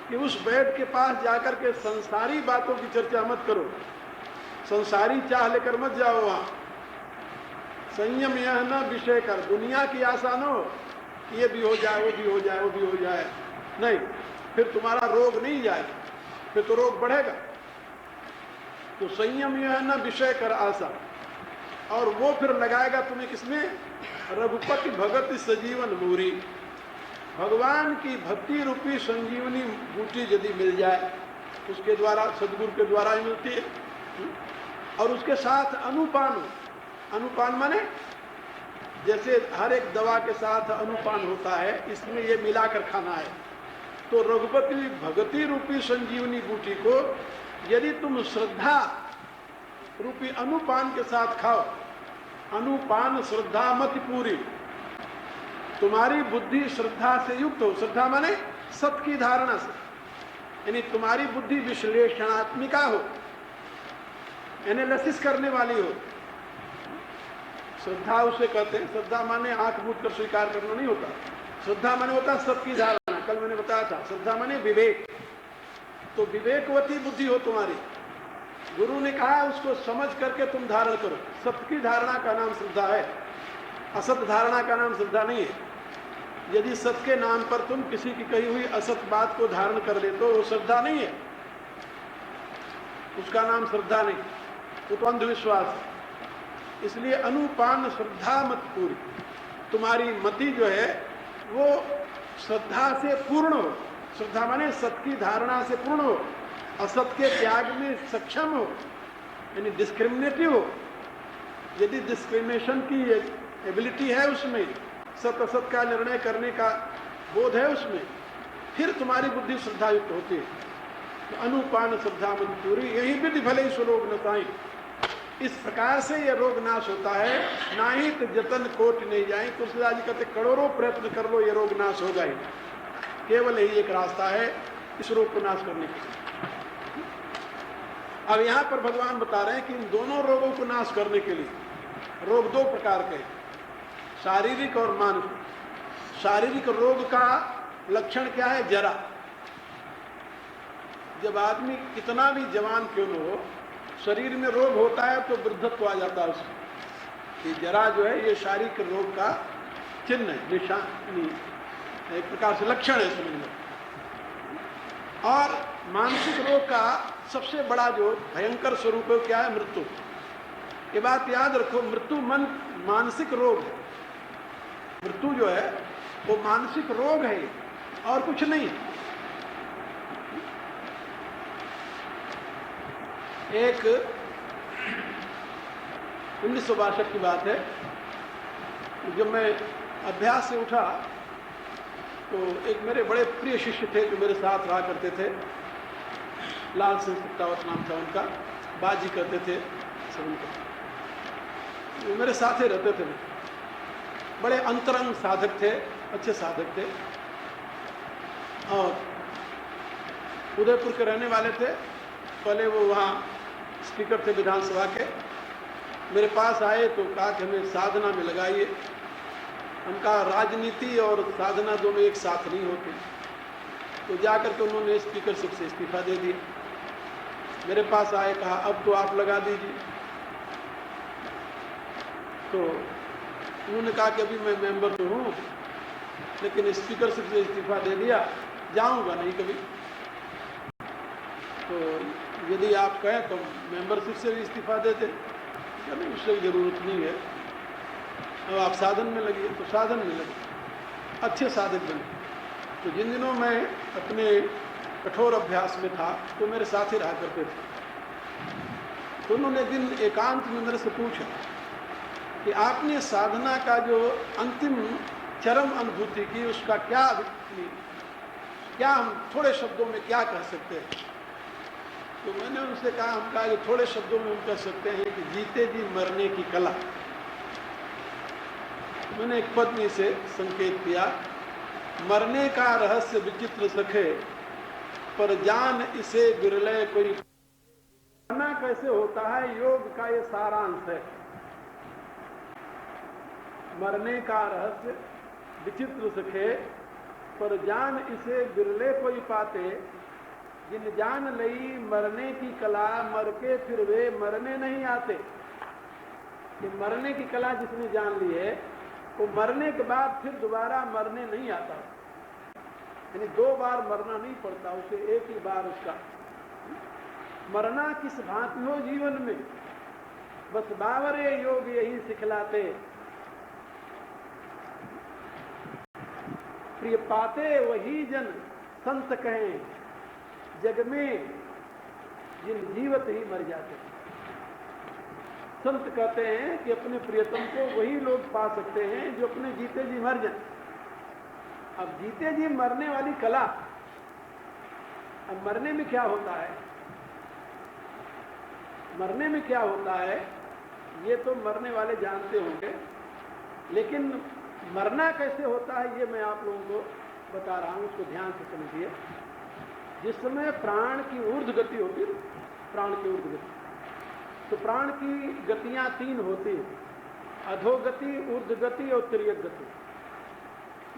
कि उस वैद के पास जाकर के संसारी बातों की चर्चा मत करो, संसारी चाह लेकर मत जाओ वहां। संयम यह न विषय कर, दुनिया की आशा न हो, ये भी हो जाए, वो भी हो जाए, वो भी हो जाए, नहीं, फिर तुम्हारा रोग नहीं जाएगा, फिर तो रोग बढ़ेगा। तो संयम यह न विषय कर आशा, और वो फिर लगाएगा तुम्हें किसमें? रघुपति भगति सजीवन मूरी, भगवान की भक्ति रूपी संजीवनी बूटी यदि मिल जाए, उसके द्वारा, सदगुरु के द्वारा ही मिलती है। और उसके साथ अनुपान, अनुपान माने जैसे हर एक दवा के साथ अनुपान होता है, इसमें ये मिलाकर खाना है। तो रघुपति भगति रूपी संजीवनी बूटी को यदि तुम श्रद्धा रूपी अनुपान के साथ खाओ, अनुपान श्रद्धा मत पूरी, तुम्हारी बुद्धि श्रद्धा से युक्त हो। श्रद्धा माने सत की धारणा से, यानी तुम्हारी बुद्धि विश्लेषणात्मिका हो, एनालिसिस करने वाली हो। श्रद्धा उसे कहते हैं, श्रद्धा माने आंख मूंद कर स्वीकार करना नहीं होता। श्रद्धा माने होता है सत की धारणा। कल मैंने बताया था, श्रद्धा माने विवेक। तो विवेकवती बुद्धि हो तुम्हारी। गुरु ने कहा उसको समझ करके तुम धारण करो। सत्य की धारणा का नाम श्रद्धा है, असत धारणा का नाम श्रद्धा नहीं है। यदि सत्य के नाम पर तुम किसी की कही हुई असत बात को धारण कर ले तो वो श्रद्धा नहीं है, उसका नाम श्रद्धा नहीं, वो तो अंधविश्वास है। इसलिए अनुपान श्रद्धा मत पूरी, तुम्हारी मति जो है वो श्रद्धा से पूर्ण हो। श्रद्धा माने सत्य की धारणा से पूर्ण हो, असत के त्याग में सक्षम हो, यानी डिस्क्रिमिनेटिव हो। यदि डिस्क्रिमिनेशन की एबिलिटी है उसमें, सत असत का निर्णय करने का बोध है उसमें, फिर तुम्हारी बुद्धि श्रद्धा युक्त होती है। तो अनुपान श्रद्धा मत पूरी, यही विधि भले ही स्वरोग नसाई। इस प्रकार से यह रोग नाश होता है, नाहित जतन कोट नहीं जाए। तुलसीदास जी कहते करोड़ों प्रयत्न कर लो, ये रोग नाश होगा ही। केवल यही एक रास्ता है इस रोग को नाश करने के लिए। अब यहाँ पर भगवान बता रहे हैं कि इन दोनों रोगों को नाश करने के लिए, रोग दो प्रकार के, शारीरिक और मानसिक। शारीरिक रोग का लक्षण क्या है? जरा। जब आदमी कितना भी जवान क्यों न हो, शरीर में रोग होता है तो वृद्धत्व आ जाता है उसमें। ये जरा जो है ये शारीरिक रोग का चिन्ह है, निशान, एक प्रकार से लक्षण है समझ लो। और मानसिक रोग का सबसे बड़ा जो भयंकर स्वरूप है क्या है? मृत्यु। ये बात याद रखो, मृत्यु मानसिक रोग है। मृत्यु जो है वो मानसिक रोग है और कुछ नहीं। एक 1962 की बात है, जब मैं अभ्यास से उठा तो एक मेरे बड़े प्रिय शिष्य थे जो मेरे साथ रहा करते थे, लाल सिंह सत्तावत नाम था उनका, बाजी करते थे सब उनका, मेरे साथ ही रहते थे। बड़े अंतरंग साधक थे, अच्छे साधक थे और उदयपुर के रहने वाले थे। पहले वो वहाँ स्पीकर थे विधानसभा के मेरे पास आए तो कहा कि हमें साधना में लगाइए। हम कहा राजनीति और साधना दोनों एक साथ नहीं होते। तो जाकर के उन्होंने स्पीकरशिप से इस्तीफा दे दिया। मेरे पास आए, कहा अब तो आप लगा दीजिए। तो उन्होंने कहा कि अभी मैं मेंबर तो हूँ, लेकिन स्पीकरशिप से इस्तीफा दे दिया, जाऊंगा नहीं कभी। तो यदि आप कहें तो मेंबरशिप से भी इस्तीफा देते, नहीं उससे जरूरत नहीं है, अब आप साधन में लगिए। तो साधन में लगे, अच्छे साधक बने। तो जिन दिनों मैं अपने कठोर अभ्यास में था तो मेरे साथ ही रहा करते थे। तो उन्होंने दिन एकांत में मेरे से पूछा कि आपने साधना का जो अंतिम चरम अनुभूति की, उसका क्या हम थोड़े शब्दों में क्या कह सकते हैं? तो मैंने उनसे कहा, हम कहा कि थोड़े शब्दों में हम कह सकते हैं कि जीते जी मरने की कला। मैंने एक पत्नी से संकेत किया, मरने का रहस्य विचित्र सखे, पर जान इसे बिरले कोई। मरना कैसे होता है, योग का ये सारांश है। मरने का रहस्य विचित्र सखे, पर जान इसे बिरले कोई पाते। जिन जान लई मरने की कला, मर के फिर वे मरने नहीं आते। कि मरने की कला जिसने जान ली है, वो मरने के बाद फिर दोबारा मरने नहीं आता। यानी 2 बार मरना नहीं पड़ता उसे, एक ही बार उसका मरना किस भांति हो जीवन में, बस बावरे योग यही सिखलाते। प्रिय पाते वही जन संत कहें, जग में जिन जीवत ही मर जाते। संत कहते हैं कि अपने प्रियतम को वही लोग पा सकते हैं जो अपने जीते जी मर जाए। अब जीते जी मरने वाली कला, अब मरने में क्या होता है, मरने में क्या होता है ये तो मरने वाले जानते होंगे, लेकिन मरना कैसे होता है ये मैं आप लोगों को बता रहा हूं, उसको ध्यान से समझिए। जिस समय प्राण की ऊर्ध्व गति होती है, प्राण की ऊर्ध्व गति, तो प्राण की गतियां 3 होती है, अधोगति, ऊर्ध्व गति और तिर्यक गति।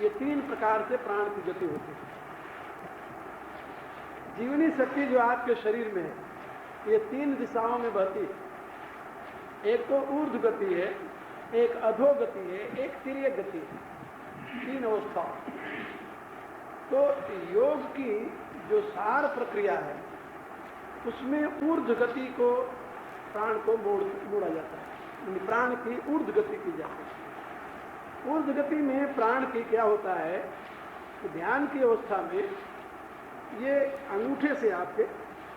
ये 3 प्रकार से प्राण की गति होती है। जीवनी शक्ति जो आपके शरीर में है, ये 3 दिशाओं में बहती है। एक तो ऊर्ध्व गति है, एक अधोगति है, एक तिर्यक गति है। 3 अवस्था। तो योग की जो सार प्रक्रिया है उसमें ऊर्ध्व गति को, प्राण को मोड़ा जाता है, प्राण की ऊर्ध्व गति की जाती है। ऊर्ध्व गति में प्राण की क्या होता है, तो ध्यान की अवस्था में ये अंगूठे से, आपके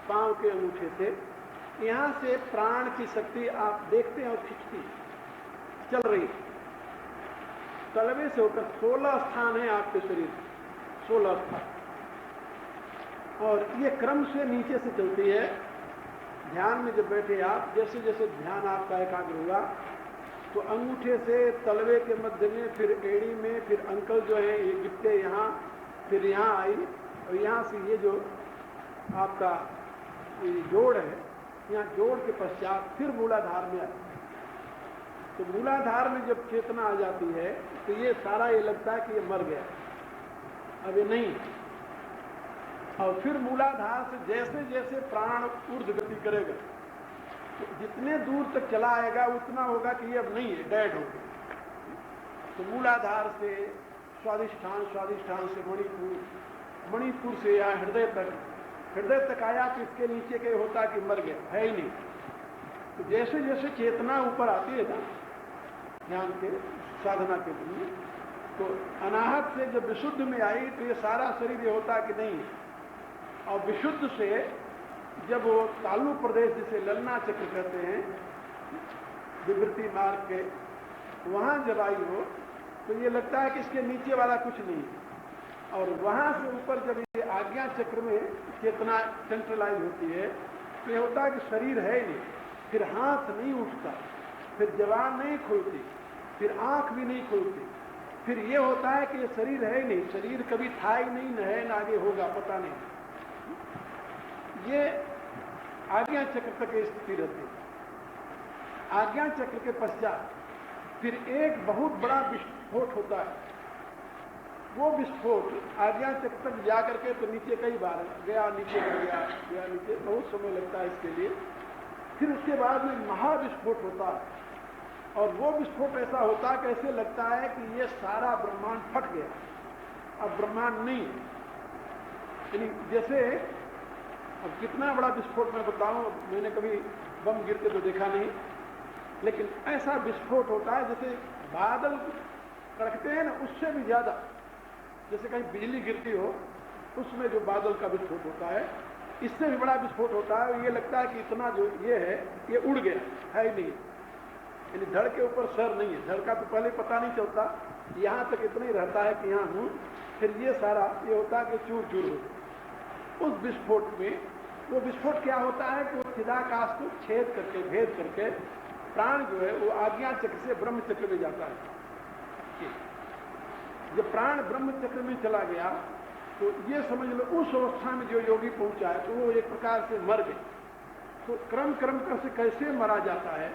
पांव के अंगूठे से यहां से प्राण की शक्ति आप देखते हैं और खिंचती चल रही, तलवे से होकर 16 स्थान है आपके शरीर, 16 स्थान, और ये क्रम से नीचे से चलती है। ध्यान में जब बैठे आप, जैसे जैसे ध्यान आपका एकाग्र हुआ तो अंगूठे से तलवे के मध्य में, फिर एड़ी में, फिर अंकल जो है ये गिट्टे यहाँ, फिर यहाँ आई, और यहाँ से ये जो आपका ये जोड़ है, यहाँ जोड़ के पश्चात फिर मूलाधार में आई। तो मूलाधार में जब चेतना आ जाती है तो ये सारा ये लगता है कि ये मर गया, अब ये नहीं। और फिर मूलाधार से जैसे जैसे प्राण ऊर्ध्व गति करेगा तो जितने दूर तक चला आएगा उतना होगा कि ये अब नहीं है, डेड हो गया। तो मूलाधार से स्वादिष्ठान, स्वादिष्ठान से मणिपुर, मणिपुर से यहाँ हृदय तक आया तो इसके नीचे के होता कि मर गया, है ही नहीं। तो जैसे जैसे चेतना ऊपर आती है ना ध्यान के साधना के लिए, तो अनाहत से जब विशुद्ध में आई तो ये सारा शरीर ये होता कि नहीं है। और विशुद्ध से जब वो तालु प्रदेश जिसे ललना चक्र कहते हैं, विवृत्ति मार्ग के, वहां जब आई हो तो ये लगता है कि इसके नीचे वाला कुछ नहीं। और वहां से ऊपर जब ये आज्ञा चक्र में चेतना सेंट्रलाइज होती है तो ये होता है कि शरीर है ही नहीं, फिर हाथ नहीं उठता, फिर जबान नहीं खुलती, फिर आंख भी नहीं खुलती, फिर ये होता है कि ये शरीर है ही नहीं, शरीर कभी था ही नहीं, न है न आगे होगा, पता नहीं। ये आज्ञा चक्र तक स्थिति रहती है। आज्ञा चक्र के पश्चात फिर एक बहुत बड़ा विस्फोट होता है। वो विस्फोट आज्ञा चक्र तक जा करके तो नीचे कई बार गया, नीचे गया नीचे, बहुत समय लगता है इसके लिए। फिर उसके बाद में महाविस्फोट होता है और वो विस्फोट ऐसा होता है कि ऐसे लगता है कि ये सारा ब्रह्मांड फट गया, अब ब्रह्मांड नहीं। यानी जैसे अब कितना बड़ा विस्फोट मैं बताऊं, मैंने कभी बम गिरते तो देखा नहीं, लेकिन ऐसा विस्फोट होता है जैसे बादल कड़कते हैं ना, उससे भी ज्यादा, जैसे कहीं बिजली गिरती हो उसमें जो बादल का विस्फोट होता है, इससे भी बड़ा विस्फोट होता है। ये लगता है कि इतना जो ये है ये उड़ गया है ही नहीं, यानी धड़ के ऊपर सर नहीं है। धड़ का तो पहले पता नहीं चलता, यहाँ तक इतना ही रहता है कि यहाँ हूँ, फिर ये सारा ये होता है कि चूर चूर हो। उस विस्फोट में वो विस्फोट क्या होता है कि वो चिदाकाश को छेद करके, भेद करके प्राण जो है वो आज्ञा चक्र से ब्रह्म चक्र में जाता है। जब प्राण ब्रह्म चक्र में चला गया तो ये समझ लो उस अवस्था में जो योगी पहुंचा है तो वो एक प्रकार से मर गए। तो क्रम क्रम कर से कैसे मरा जाता है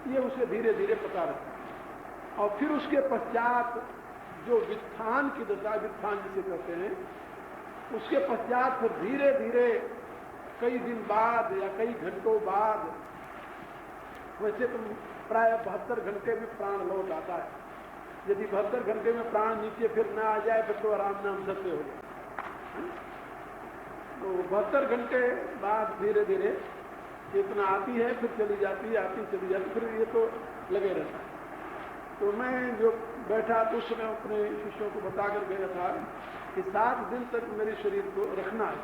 ये उसे धीरे धीरे पता रहता है। और फिर उसके पश्चात जो वित्थान की दशा, वित्थान जिसे कहते हैं, उसके पश्चात फिर धीरे धीरे कई दिन बाद या कई घंटों बाद, वैसे तो प्राय 72 घंटे में प्राण लौट आता है। यदि 72 घंटे में प्राण नीचे फिर ना आ जाए फिर तो आराम नाम सत्य हो जाए। तो 72 घंटे बाद धीरे धीरे इतना आती है, फिर चली जाती है, आती चली जाती, फिर ये तो लगे रहता है। तो मैं जो बैठा तो उस समय अपने शिष्यों को बता कर गया था कि 7 दिन तक मेरे शरीर को रखना है।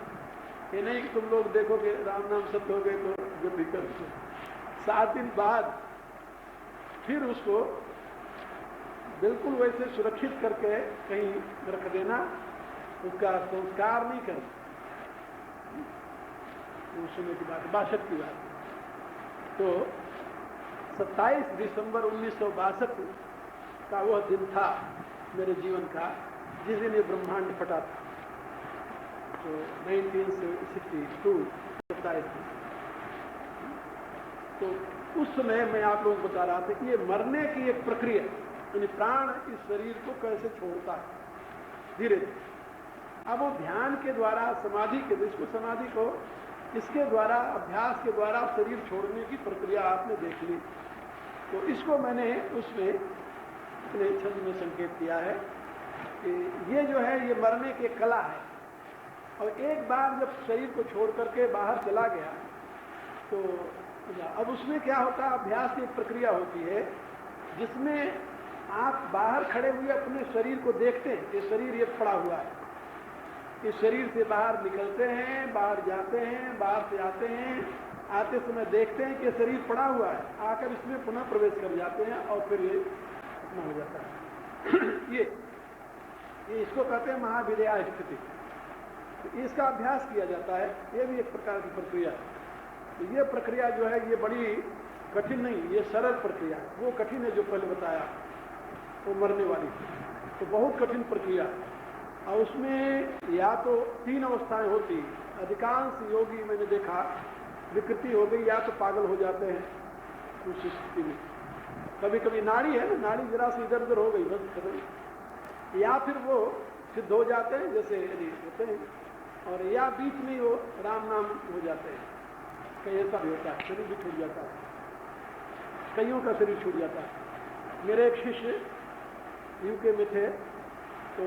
ये नहीं कि तुम लोग देखोगे राम नाम सत्य हो गए तो जो भी कर। 7 दिन बाद फिर उसको बिल्कुल वैसे सुरक्षित करके कहीं रख देना, उसका संस्कार नहीं करना। उस समय की बात, 62 की बात। तो 27 दिसंबर 1962 का वह दिन था मेरे जीवन का जिस दिन ये ब्रह्मांड फटा था। तो 1962 27। तो उस समय मैं आप लोगों को बता रहा था कि ये मरने की एक प्रक्रिया, यानी प्राण इस शरीर को कैसे छोड़ता है धीरे धीरे। अब वो ध्यान के द्वारा, समाधि के, इसको समाधि को, इसके द्वारा, अभ्यास के द्वारा शरीर छोड़ने की प्रक्रिया आपने देख ली। तो इसको मैंने उसमें अपने छंद में संकेत किया है कि ये जो है ये मरने की कला है। और एक बार जब शरीर को छोड़ करके बाहर चला गया तो अब उसमें क्या होता है, अभ्यास की एक प्रक्रिया होती है जिसमें आप बाहर खड़े हुए अपने शरीर को देखते हैं कि शरीर ये पड़ा हुआ है। इस शरीर से बाहर निकलते हैं, बाहर जाते हैं, बाहर से आते हैं, आते समय देखते हैं कि शरीर पड़ा हुआ है, आकर इसमें पुनः प्रवेश कर जाते हैं और फिर ये खत्म हो जाता है। ये इसको कहते हैं महाविद्या स्थिति। तो इसका अभ्यास किया जाता है, ये भी एक प्रकार की प्रक्रिया है। तो ये प्रक्रिया जो है ये बड़ी कठिन नहीं, ये सरल प्रक्रिया है। वो कठिन है जो पहले बताया, वो मरने वाली, तो बहुत कठिन प्रक्रिया है। और उसमें या तो 3 अवस्थाएं होती। अधिकांश योगी मैंने देखा विकृति हो गई, या तो पागल हो जाते हैं उस स्थिति में, कभी कभी नाड़ी है ना, नाड़ी जरा से इधर उधर हो गई बस खत्म, या फिर वो सिद्ध हो जाते हैं जैसे यदि होते हैं, और या बीच में वो राम नाम हो जाते हैं। कहीं ऐसा भी होता है, शरीर भी छूट जाता है, कईयों का शरीर छूट जाता है। मेरे एक शिष्य यूके में थे, तो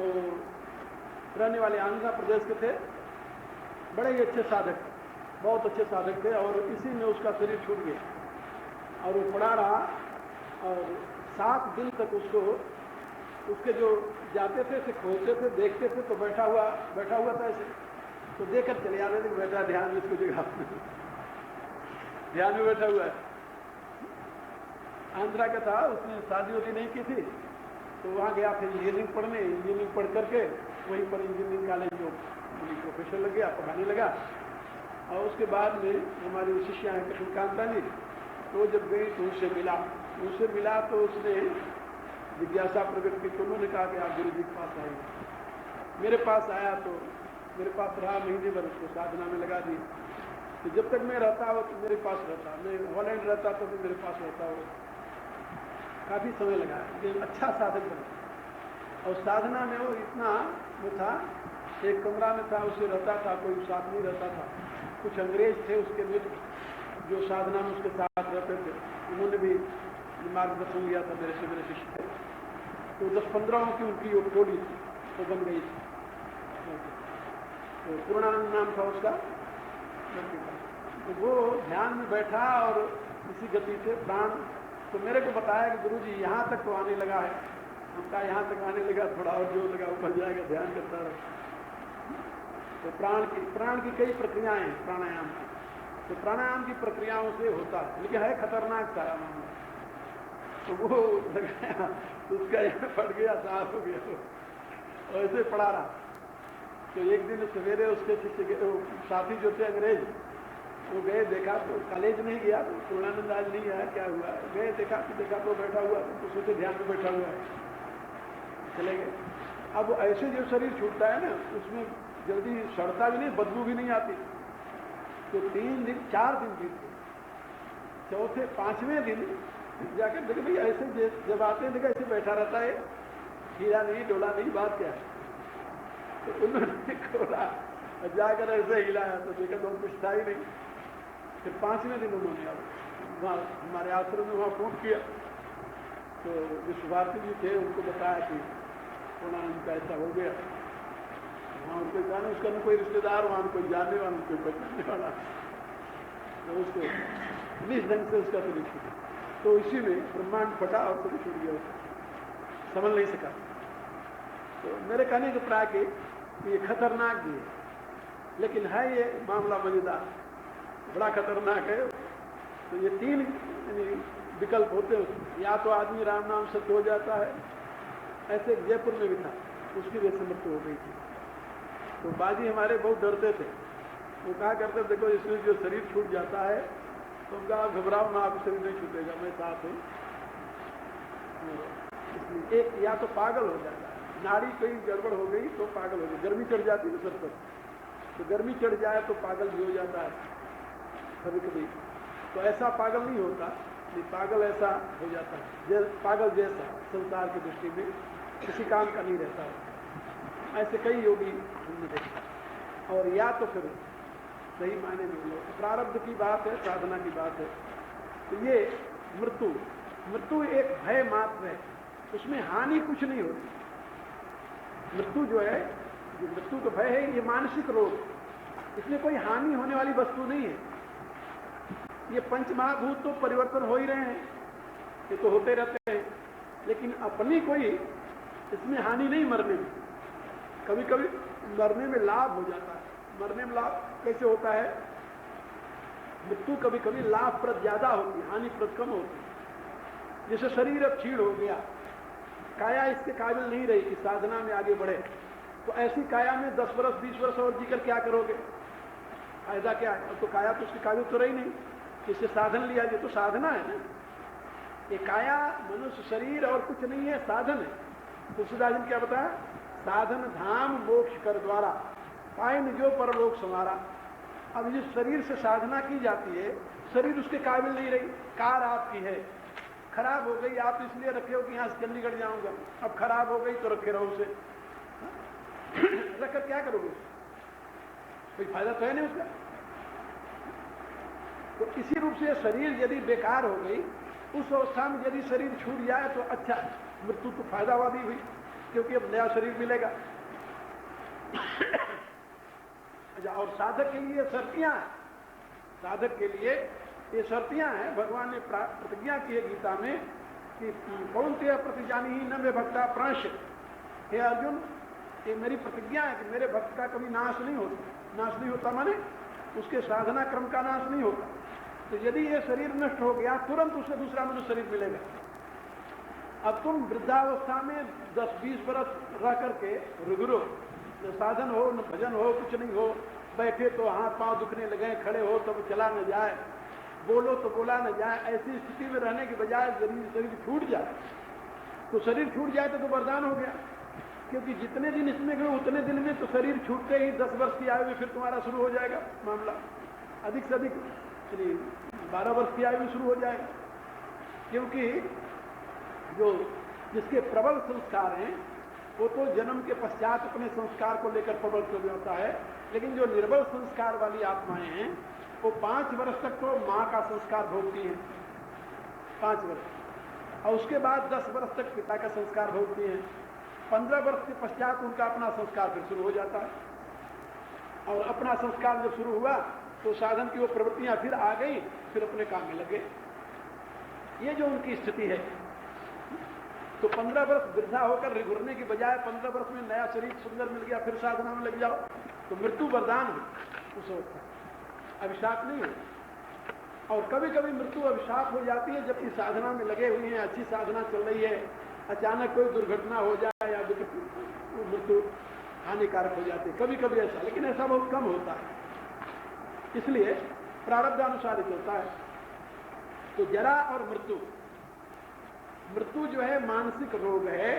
रहने वाले आंध्र प्रदेश के थे, बड़े ही अच्छे साधक, बहुत अच्छे साधक थे, और इसी में उसका शरीर छूट गया और वो पड़ा रहा। और 7 दिन तक उसको, उसके जो जाते थे से खोलते थे, देखते थे, तो बैठा हुआ था ऐसे, तो देखकर चले आते थे, बैठा ध्यान में, इसको जगह ध्यान में बैठा हुआ है। आंध्रा का था, उसने शादी वादी नहीं की थी, तो वहाँ गया फिर इंजीनियरिंग पढ़ने। इंजीनियरिंग पढ़ करके वहीं पर इंजीनियरिंग कॉलेज में प्रोफेसर लग गया, पढ़ाने लगा। और उसके बाद में हमारी शिष्या हैं कृष्णकांता जी, तो जब गई तो उससे मिला तो उसने जिज्ञासा प्रकट की। तो उन्होंने कहा कि आप गुरु जी के पास आएंगे। मेरे पास आया तो मेरे पास रहा, महीने भर उसको साधना में लगा दी। तो जब तक मैं रहता हो तो मेरे पास रहता, मैं हॉलैंड रहता तो भी मेरे पास रहता हो। काफ़ी समय लगा, लेकिन अच्छा साधक बना। और साधना में वो इतना वो था, एक कमरा में था, उससे रहता था, कोई साथ नहीं रहता था। कुछ अंग्रेज थे उसके मित्र जो साधना में उसके साथ रहते थे, उन्होंने भी मार्गदर्शन लिया था मेरे से, मेरे शिष्य थे। तो 10-15 की उनकी वो टोली थी, तो बन गई थी। तो पूर्णानंद नाम था उसका। तो वो ध्यान में बैठा और इसी गति से प्राण, तो मेरे को बताया कि गुरुजी यहाँ तक तो आने लगा है। हम कहा यहाँ तक आने लगा, थोड़ा और जोर लगा, ऊपर जाएगा, ध्यान करता रहे। तो प्राण की कई प्रक्रियाएं हैं प्राणायाम की। तो प्राणायाम की प्रक्रियाओं से होता है, लेकिन है खतरनाक सारा मामला। तो वो लगाया तो उसका यहाँ फट गया, साफ हो गया, और ऐसे पड़ा रहा। तो एक दिन सवेरे उसके साथी जो थे अंग्रेज, वो गए, देखा तो कॉलेज नहीं गया, तो पूर्णानंद आज नहीं आया, क्या हुआ? गए, देखा तो बैठा हुआ, तो सोचे ध्यान में बैठा हुआ है, चले गए। अब ऐसे जो शरीर छूटता है ना, उसमें जल्दी सड़ता भी नहीं, बदबू भी नहीं आती। तो 3 दिन 4 दिन बीत गए। चौथे 5वें दिन जाकर देखे भाई ऐसे जब आते हैं देखा ऐसे बैठा रहता है, हीरा नहीं, डोला नहीं, बात क्या है? तो उन्होंने खोला, जाकर ऐसे हिलाया तो देखा तो कुछ था ही नहीं। फिर 5वें दिन उन्होंने वहाँ हमारे आश्रम में वहाँ फोन किया, तो विश्व भारती जी थे, उनको बताया कि पूर्णानंद का ऐसा हो गया। वहाँ उनको जाने, उसका न कोई रिश्तेदार, वहाँ कोई जानने वाला, कोई पहचानने वाला, तो उसको निज ढंग से उसका शरीर छूटा। तो इसी में ब्रह्मांड फटा और शरीर छूट गया, उसको समझ नहीं सका। तो मेरे कहने के प्राय के ये खतरनाक भी है, लेकिन है ये मामला मजेदार, बड़ा खतरनाक है। तो ये 3 विकल्प होते हैं, या तो आदमी राम नाम से हो जाता है, ऐसे जयपुर में भी था, उसकी वजह से मृत्यु हो गई थी। तो बाजी हमारे बहुत डरते थे, वो कहा करते देखो इसमें जो शरीर छूट जाता है तो उनका आप घबराओ ना, आपको शरीर नहीं छूटेगा, मैं साथ हूँ। इसलिए एक या तो पागल हो जाता है, नाड़ी कहीं गड़बड़ हो गई तो पागल हो गई, गर्मी चढ़ जाती है सर पर, तो गर्मी चढ़ जाए तो पागल भी हो जाता है कभी कभी। तो ऐसा पागल नहीं होता, नहीं पागल ऐसा हो जाता है, पागल जैसा संसार की दृष्टि में किसी काम का नहीं रहता है। ऐसे कई योगी हमने देखा। और या तो फिर सही मायने में लोग प्रारब्ध की बात है, साधना की बात है। तो ये मृत्यु एक भय मात्र है, उसमें हानि कुछ नहीं होती। मृत्यु जो है, जो मृत्यु का भय है, ये मानसिक रोग, इसमें कोई हानि होने वाली वस्तु नहीं है। ये पंचमहाभूत तो परिवर्तन हो ही रहे हैं, ये तो होते रहते हैं, लेकिन अपनी कोई इसमें हानि नहीं मरने में। कभी कभी मरने में लाभ हो जाता है। मरने में लाभ कैसे होता है? मृत्यु कभी कभी लाभप्रद ज्यादा होती है, हानिप्रद कम होती है। जैसे शरीर अब क्षीण हो गया, काया इसके काबिल नहीं रही कि साधना में आगे बढ़े, तो ऐसी काया में 10 वर्ष 20 वर्ष और जीकर क्या करोगे? फायदा क्या है? अब तो काया तो उसके काबिल तो रही नहीं, इससे साधन लिया, ये तो साधना है ना। ये काया मनुष्य शरीर और कुछ नहीं है, साधन है। तुलसीदास जी क्या बताया? साधन धाम मोक्ष कर द्वारा पाए जो परलोक समारा। अब जिस शरीर से साधना की जाती है, शरीर उसके काबिल नहीं रही, कार आपकी है, खराब हो गई, आप इसलिए रखे हो कि यहाँ से चंडीगढ़ जाऊंगा, अब खराब हो गई तो रखे रहो उसे, रखकर क्या करोगे? कोई फायदा तो है नहीं उसका। तो इसी रूप से शरीर यदि बेकार हो गई, उस अवस्था में यदि शरीर छूट जाए तो अच्छा, मृत्यु तो फायदावादी हुई, क्योंकि अब नया शरीर मिलेगा। और साधक के लिए शर्तियां हैं, साधक के लिए ये शर्तियां हैं। भगवान ने प्रतिज्ञा की है गीता में कि कौन्तेय प्रतिजानी ही न मे भक्ता प्रांश। हे अर्जुन, ये मेरी प्रतिज्ञा है कि मेरे भक्त का कभी नाश नहीं होता। नाश नहीं होता माने उसके साधना क्रम का नाश नहीं होता। तो यदि ये शरीर नष्ट हो गया, तुरंत उसे दूसरा मनुष्य शरीर मिलेगा। अब तुम वृद्धावस्था में 10-20 वर्ष रह करके रुगरो, न साधन हो न भजन हो, कुछ नहीं हो, बैठे तो हाथ पांव दुखने लगे, खड़े हो तब चला न जाए, बोलो तो बोला न जाए, ऐसी स्थिति में रहने के बजाय शरीर छूट जाए, तो शरीर छूट जाए तो वरदान हो गया। क्योंकि जितने दिन इसमें गए उतने दिन में तो शरीर छूटते ही 10 वर्ष की आयु में फिर तुम्हारा शुरू हो जाएगा मामला। अधिक से अधिक 12 वर्ष की आयु में शुरू हो जाएगा, क्योंकि जो जिसके प्रबल संस्कार हैं वो तो जन्म के पश्चात अपने संस्कार को लेकर प्रबल हो जाता है, लेकिन जो निर्बल संस्कार वाली आत्माएं हैं वो 5 वर्ष तक तो माँ का संस्कार भोगती हैं, 5 वर्ष, और उसके बाद 10 वर्ष तक पिता का संस्कार भोगती हैं। 15 वर्ष के पश्चात उनका अपना संस्कार फिर शुरू हो जाता है, और अपना संस्कार जब शुरू हुआ तो साधन की वो प्रवृत्तियां फिर आ गई, फिर अपने काम में लगे। ये जो उनकी स्थिति है, तो 15 वर्ष वृद्धा होकर रिघुरने की बजाय 15 वर्ष में नया शरीर सुंदर मिल गया, फिर साधना में लग जाओ, तो मृत्यु वरदान हो उस वक्त, अभिशाप नहीं हो। और कभी कभी मृत्यु अभिशाप हो जाती है जबकि साधना में लगे हुए हैं, अच्छी साधना चल रही है, अचानक कोई दुर्घटना हो जाए या मृत्यु हानिकारक हो जाती है, कभी कभी ऐसा, लेकिन ऐसा बहुत कम होता है, इसलिए प्रारब्धानुसार ही चलता है। तो जरा और मृत्यु, मृत्यु जो है मानसिक रोग है,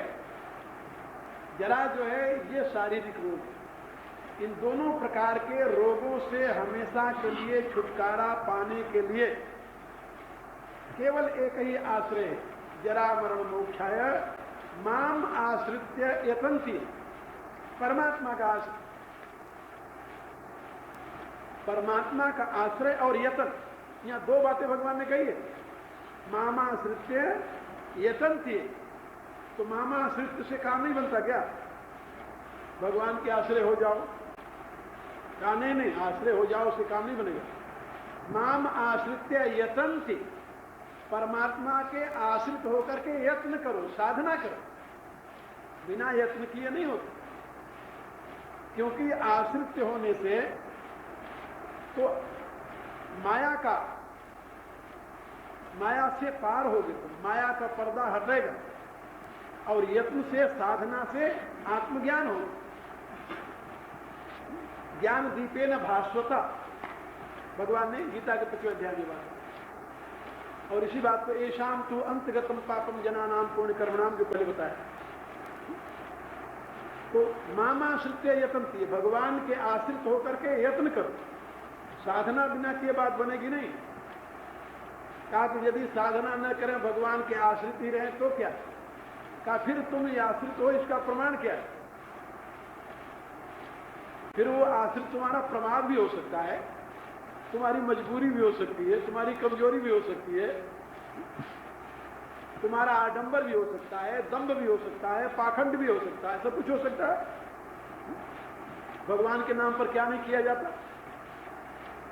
जरा जो है ये शारीरिक रोग है। इन दोनों प्रकार के रोगों से हमेशा के लिए छुटकारा पाने के लिए केवल एक ही आश्रय है, जरा मरण मोक्षाय माम आश्रित्य यतन्ति, परमात्मा का आश्रय, परमात्मा का आश्रय और यतन, यहाँ 2 बातें भगवान ने कही है। मामाश्रित्य यतन्ति, तो मामाश्रित्य से काम नहीं बनता क्या? भगवान के आश्रय हो जाओ, कहा नहीं, आश्रय हो जाओ से काम नहीं बनेगा। माम आश्रित्य यतन्ति, परमात्मा के आश्रित होकर के यत्न करो, साधना करो, बिना यत्न किए नहीं होता, क्योंकि आश्रित होने से तो माया से पार हो गए, तो माया का पर्दा हटेगा, और यत्न से, साधना से आत्मज्ञान हो। ज्ञान दीपेन भास्वता, भगवान ने गीता के 25वें अध्याय में बात, और इसी बात को एशाम तु अंतगतम पापम जनानाम पुण्य कर्मणाम जो पहले बताया। तो मामाश्रित्य यतन्ति, भगवान के आश्रित होकर के यत्न करो, साधना बिना किए बात बनेगी नहीं। कहा कि यदि साधना न करें, भगवान के आश्रित ही रहें तो क्या? कहा फिर तुम आश्रित हो, इसका प्रमाण क्या है? फिर वो आश्रित तुम्हारा प्रमाद भी हो सकता है, तुम्हारी मजबूरी भी हो सकती है, तुम्हारी कमजोरी भी हो सकती है, तुम्हारा आडंबर भी हो सकता है, दंभ भी हो सकता है, पाखंड भी हो सकता है, सब कुछ हो सकता है। भगवान के नाम पर क्या नहीं किया जाता?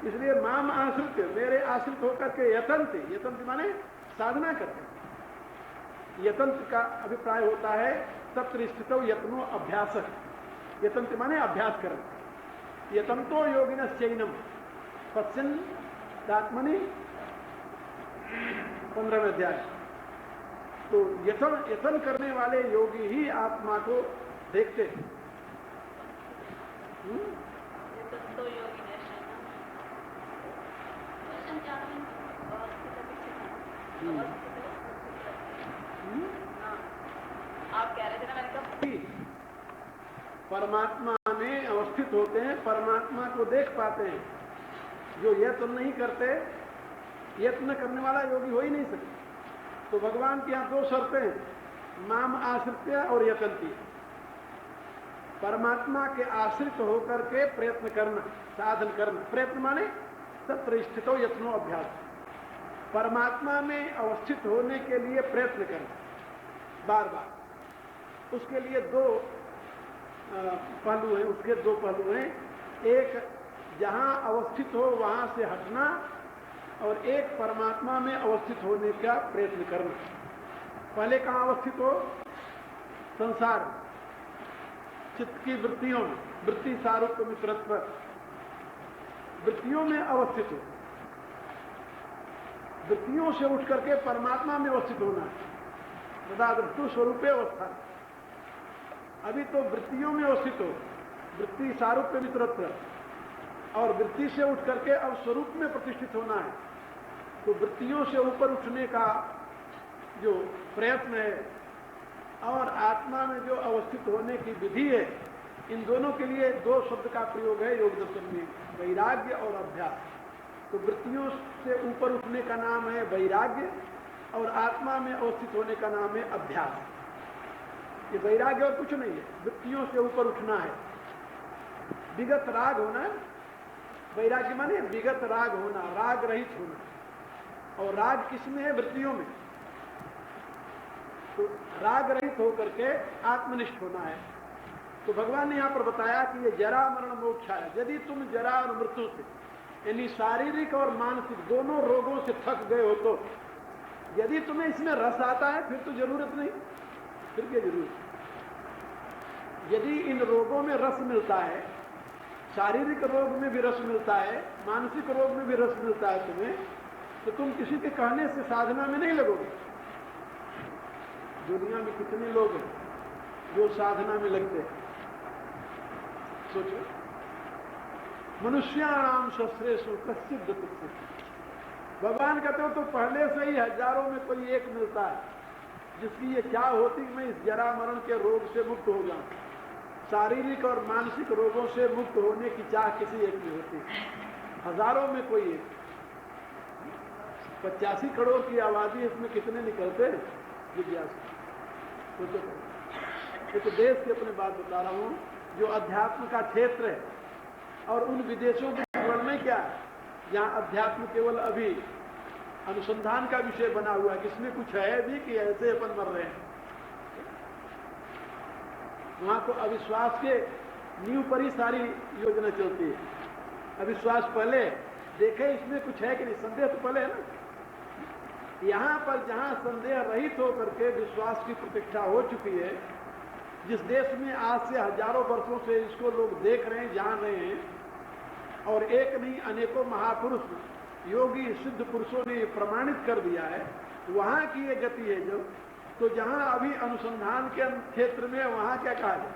इसलिए माम आश्रित, मेरे आश्रित होकर के यतन्ति, यतन्ति माने साधना करते। यतंत्र का अभिप्राय होता है तत्र स्थितो यत्नो अभ्यास, यतन्ति माने अभ्यास करना। यतंतो योगिनश्चैनम पश्चिन दात्मनि 15वें अध्याय। तो यतन करने वाले योगी ही आत्मा को देखते हैं। आप कह रहे थे ना, मैंने कहा परमात्मा में अवस्थित होते हैं, परमात्मा को देख पाते हैं। जो यत्न नहीं करते, यत्न करने वाला योगी हो ही नहीं सकता। तो भगवान की यहाँ 2 शर्तें हैं, माम आश्रित्य और यतन्ति। परमात्मा के आश्रित होकर के प्रयत्न करना, साधन करना। प्रयत्न माने तत्र स्थितो यत्नो अभ्यास, परमात्मा में अवस्थित होने के लिए प्रयत्न करना बार बार। उसके लिए 2 पहलू हैं, उसके 2 पहलू हैं। एक जहां अवस्थित हो वहां से हटना, और एक परमात्मा में अवस्थित होने का प्रयत्न करना। पहले कहां अवस्थित हो? संसार, चित्त की वृत्तियों में, वृत्ति सारूप्य मित्रत्व, वृत्तियों में अवस्थित हो। वृत्तियों से उठ करके परमात्मा में अवस्थित होना है, सदा दृष्टु स्वरूपे अवस्था। अभी तो वृत्तियों में अवस्थित हो, वृत्ति सारूप्य मित्रत्व, और वृत्ति से उठ करके अब स्वरूप में प्रतिष्ठित होना है। तो वृत्तियों से ऊपर उठने का जो प्रयत्न है और आत्मा में जो अवस्थित होने की विधि है, इन दोनों के लिए 2 शब्द का प्रयोग है योग दर्शन में, वैराग्य और अभ्यास। तो वृत्तियों से ऊपर उठने का नाम है वैराग्य, और आत्मा में अवस्थित होने का नाम है अभ्यास। ये वैराग्य और कुछ नहीं है, वृत्तियों से ऊपर उठना है, विगत राग होना। वैराग्य माने विगत राग होना, राग रहित होना। और राग किसमें है? वृत्तियों में। तो राग रहित होकर के आत्मनिष्ठ होना है। तो भगवान ने यहां पर बताया कि ये जरा मरण मोक्ष है। यदि तुम जरा और मृत्यु से, यानी शारीरिक और मानसिक दोनों रोगों से थक गए हो, तो यदि तुम्हें इसमें रस आता है फिर तो जरूरत नहीं, फिर क्या जरूरत? यदि इन रोगों में रस मिलता है, शारीरिक रोग में भी रस मिलता है, मानसिक रोग में भी रस मिलता है तुम्हें, तो तुम किसी के कहने से साधना में नहीं लगोगे। दुनिया में कितने लोग हैं जो साधना में लगते हैं? सोचो, मनुष्याणाम शस्त्रेषु कश्चित् गतिः। भगवान कहते हो तो पहले से ही हजारों में कोई एक मिलता है जिसकी ये चाह होती कि मैं इस जरा मरण के रोग से मुक्त हो जाऊं। शारीरिक और मानसिक रोगों से मुक्त होने की चाह किसी एक में होती है, हजारों में कोई एक। 85 करोड़ की आबादी, इसमें कितने निकलते हैं? जिज्ञासा। ये तो देश की अपनी बात बता रहा हूं, जो अध्यात्म का क्षेत्र है। और उन विदेशों के वर्णन क्या है जहां अध्यात्म केवल अभी अनुसंधान का विषय बना हुआ है, इसमें कुछ है भी कि ऐसे अपन मर रहे हैं। वहां तो अविश्वास के नींव पर ही सारी योजना चलती है। अविश्वास पहले देखे इसमें कुछ है कि नहीं, संदेह तो पहले है ना। यहां पर जहां संदेह रहित होकर के विश्वास की प्रतीक्षा हो चुकी है, जिस देश में आज से हजारों वर्षों से इसको लोग देख रहे हैं, जान रहे हैं, और एक नहीं अनेकों महापुरुष योगी सिद्ध पुरुषों ने प्रमाणित कर दिया है, वहां की ये गति है जो। तो जहां अभी अनुसंधान के क्षेत्र में, वहां क्या कहा जाए,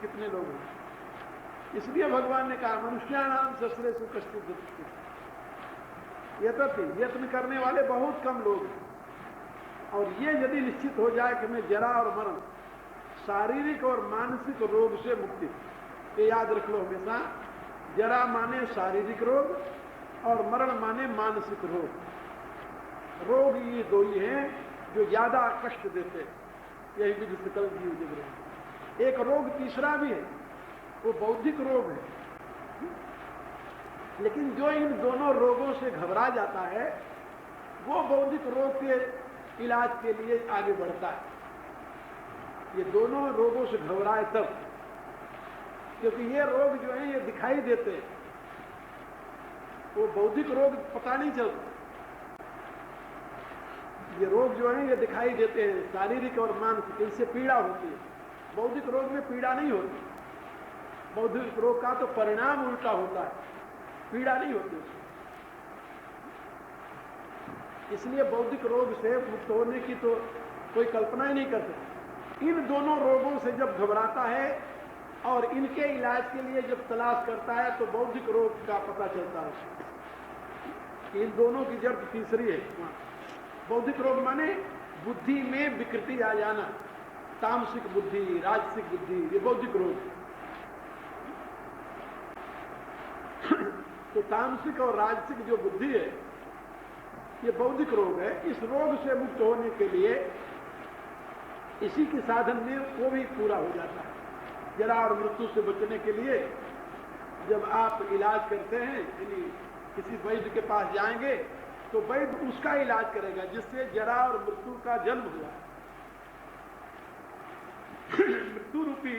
कितने लोग हैं। इसलिए भगवान ने कहा मनुष्याणाम शस्त्रेषु कश्चित् गतिः। यत्न करने वाले बहुत कम लोग हैं। और ये यदि निश्चित हो जाए कि मैं जरा और मरण, शारीरिक और मानसिक रोग से मुक्ति, ये याद रख लो हमेशा। जरा माने शारीरिक रोग और मरण माने मानसिक रोग। रोग ये दो ही हैं जो ज्यादा कष्ट देते हैं, यही विधि सकल जीव जग रहे। एक रोग तीसरा भी है, वो बौद्धिक रोग है। लेकिन जो इन दोनों रोगों से घबरा जाता है, वो बौद्धिक रोग के इलाज के लिए आगे बढ़ता है। ये दोनों रोगों से घबराए तब, क्योंकि ये रोग जो है ये दिखाई देते हैं, वो बौद्धिक रोग पता नहीं चलता। ये रोग जो है ये दिखाई देते हैं, शारीरिक और मानसिक, इनसे पीड़ा होती है। बौद्धिक रोग में पीड़ा नहीं होती। बौद्धिक रोग का तो परिणाम उल्टा होता है, पीड़ा नहीं होती उसमें। इसलिए बौद्धिक रोग से मुक्त होने की तो कोई कल्पना ही नहीं कर सकती। इन दोनों रोगों से जब घबराता है और इनके इलाज के लिए जब तलाश करता है, तो बौद्धिक रोग का पता चलता है। इन दोनों की जड़ तीसरी है। बौद्धिक रोग माने बुद्धि में विकृति आ जाना, तामसिक बुद्धि, राजसिक बुद्धि, ये बौद्धिक रोग। तो तामसिक और राजसिक जो बुद्धि है, ये बौद्धिक रोग है। इस रोग से मुक्त होने के लिए इसी के साधन में वो भी पूरा हो जाता है। जरा और मृत्यु से बचने के लिए जब आप इलाज करते हैं, यानी किसी वैद्य के पास जाएंगे, तो वैद्य उसका इलाज करेगा जिससे जरा और मृत्यु का जन्म हुआ। मृत्यु रूपी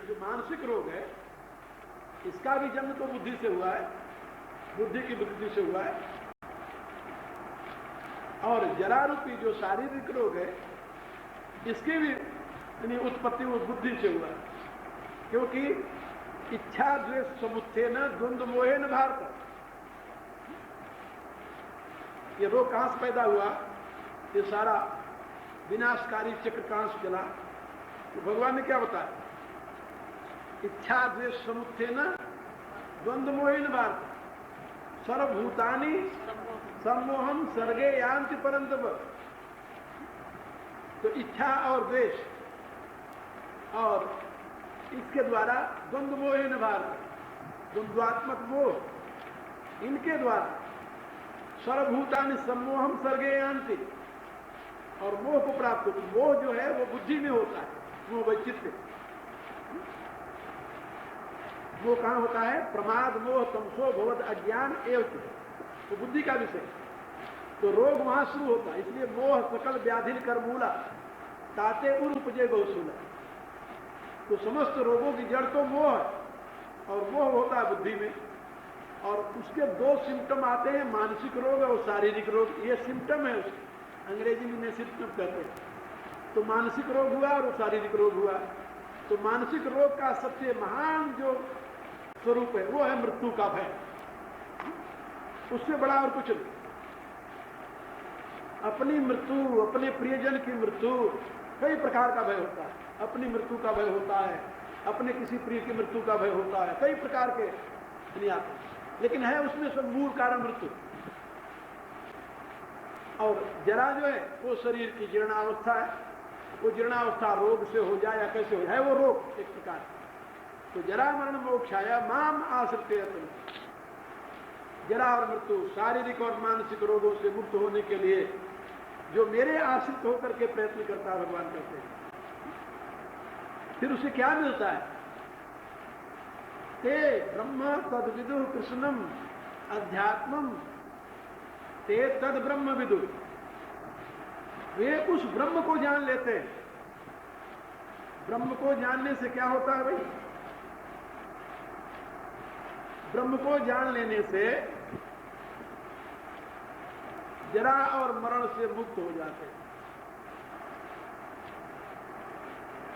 जो मानसिक रोग है, इसका भी जन्म तो बुद्धि से हुआ है, बुद्धि की विकृति से हुआ है। और जरा रूपी जो शारीरिक रोग है, इसकी भी यानी उत्पत्ति उस बुद्धि से हुआ है। क्योंकि इच्छा द्वेष समुत्थेन द्वंद्व मोहेन भारत, ये रोग कहां से पैदा हुआ? ये सारा विनाशकारी चक्र कहां से चला? तो भगवान ने क्या बताया? इच्छा द्वेष समुत्थेन द्वंद्व मोहेन भारत सर्वभूतानि सम्मोहम सर्गे यान्ति परन्तप। तो इच्छा और द्वेष और इसके द्वारा द्वंद्व मोहेन भारत, द्वंद्वात्मक मोह, इनके द्वारा सर्वभूतानि सम्मोहम सर्गे यान्ति, और मोह को प्राप्त होती। मोह जो है वो बुद्धि में होता है, मोह वैचित्य। वो कहाँ होता है? प्रमाद मोह तमसो भवद अज्ञान एवं, तो बुद्धि का विषय। तो रोग वहां शुरू होता है। इसलिए मोह सकल व्याधिन कर मूला ताते उर उपजे गौसूला। तो समस्त रोगों की जड़ तो मोह है, और मोह होता है बुद्धि में। और उसके दो सिम्टम आते हैं, मानसिक रोग और शारीरिक रोग। ये सिम्टम है उसके, अंग्रेजी में सिम्टम कहते हैं। तो मानसिक रोग हुआ और शारीरिक रोग हुआ। तो मानसिक रोग का सबसे महान जो स्वरूप है वो है मृत्यु का भय। उससे बड़ा और कुछ नहीं। अपनी मृत्यु, अपने प्रियजन की मृत्यु, कई प्रकार का भय होता है। अपनी मृत्यु का भय होता है, अपने किसी प्रिय की मृत्यु का भय होता है, कई प्रकार के दुनिया में। लेकिन है उसमें सब मूल कारण मृत्यु। और जरा जो है वो शरीर की जीर्णावस्था है। वो जीर्णावस्था रोग से हो जाए या कैसे हो जाए, वो रोग एक प्रकार। तो जरा मरण मोक्षाया माम आश्रित। जरा और मृत्यु शारीरिक और मानसिक रोगों से मुक्त होने के लिए जो मेरे आश्रित होकर के प्रयत्न करता है भगवान कहते हैं। फिर उसे क्या मिलता है? ते ब्रह्म तद विदु कृष्णम अध्यात्मम ते तद ब्रह्म विदु। वे उस ब्रह्म को जान लेते हैं। ब्रह्म को जानने से क्या होता है भाई? ब्रह्म को जान लेने से जरा और मरण से मुक्त हो जाते हैं,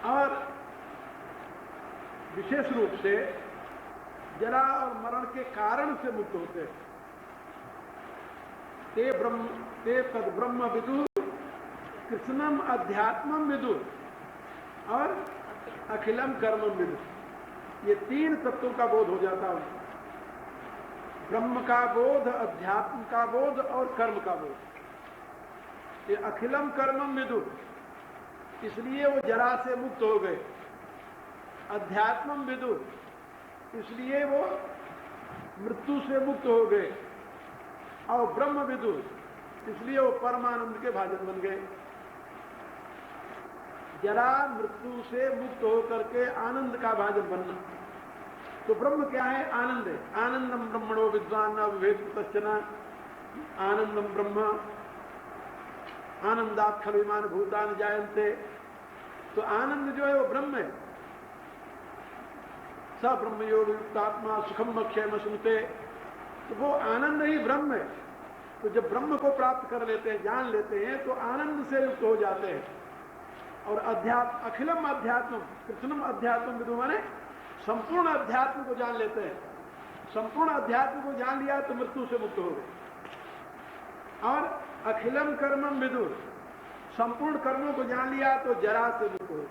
और विशेष रूप से जरा और मरण के कारण से मुक्त होते हैं। ते तद ब्रह्म विदु कृष्णम अध्यात्मम विदु और अखिलम कर्मम विदु। ये तीन तत्वों का बोध हो जाता है। ब्रह्म का बोध, अध्यात्म का बोध और कर्म का बोध। ये अखिलम कर्मम विदु, इसलिए वो जरा से मुक्त हो गए। अध्यात्मम विदु, इसलिए वो मृत्यु से मुक्त हो गए। और ब्रह्म विदु, इसलिए वो परमानंद के भाजन बन गए। जरा मृत्यु से मुक्त होकर के आनंद का भाजन बनना। तो ब्रह्म क्या है? आनंद है। आनंदम ब्रह्मणो विद्वान न विवेक तश्चन आनंदम ब्रह्म आनंदात् खलु इमानि भूतानि जायन्ते। तो आनंद जो है वो ब्रह्म है। स ब्रह्म योग युक्तात्मा सुखम अक्षयम सुनते। तो वो आनंद ही ब्रह्म है। तो जब ब्रह्म को प्राप्त कर लेते हैं, जान लेते हैं, तो आनंद से युक्त हो जाते हैं। और अध्यात्म, अखिलम अध्यात्म कृष्णम अध्यात्म विदु माने संपूर्ण अध्यात्म को जान लेते हैं। संपूर्ण अध्यात्म को जान लिया तो मृत्यु से मुक्त हो गए। और अखिलम कर्मम विदु, संपूर्ण कर्मों को जान लिया तो जरा से मुक्त हो गए।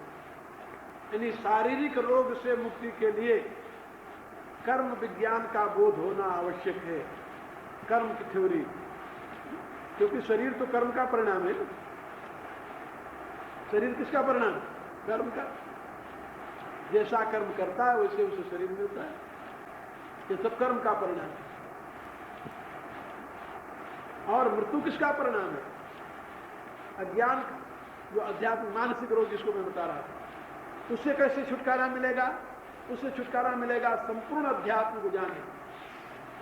यानी शारीरिक रोग से मुक्ति के लिए कर्म विज्ञान का बोध होना आवश्यक है। कर्म की थ्योरी, क्योंकि शरीर तो कर्म का परिणाम है। शरीर किसका परिणाम? कर्म का। जैसा कर्म करता है वैसे उसे शरीर मिलता है। ये सब कर्म का परिणाम है। और मृत्यु किसका परिणाम है? अज्ञान का, जो अध्यात्म मानसिक रोग जिसको मैं बता रहा था। उससे कैसे छुटकारा मिलेगा? उससे छुटकारा मिलेगा संपूर्ण अध्यात्म को जाने।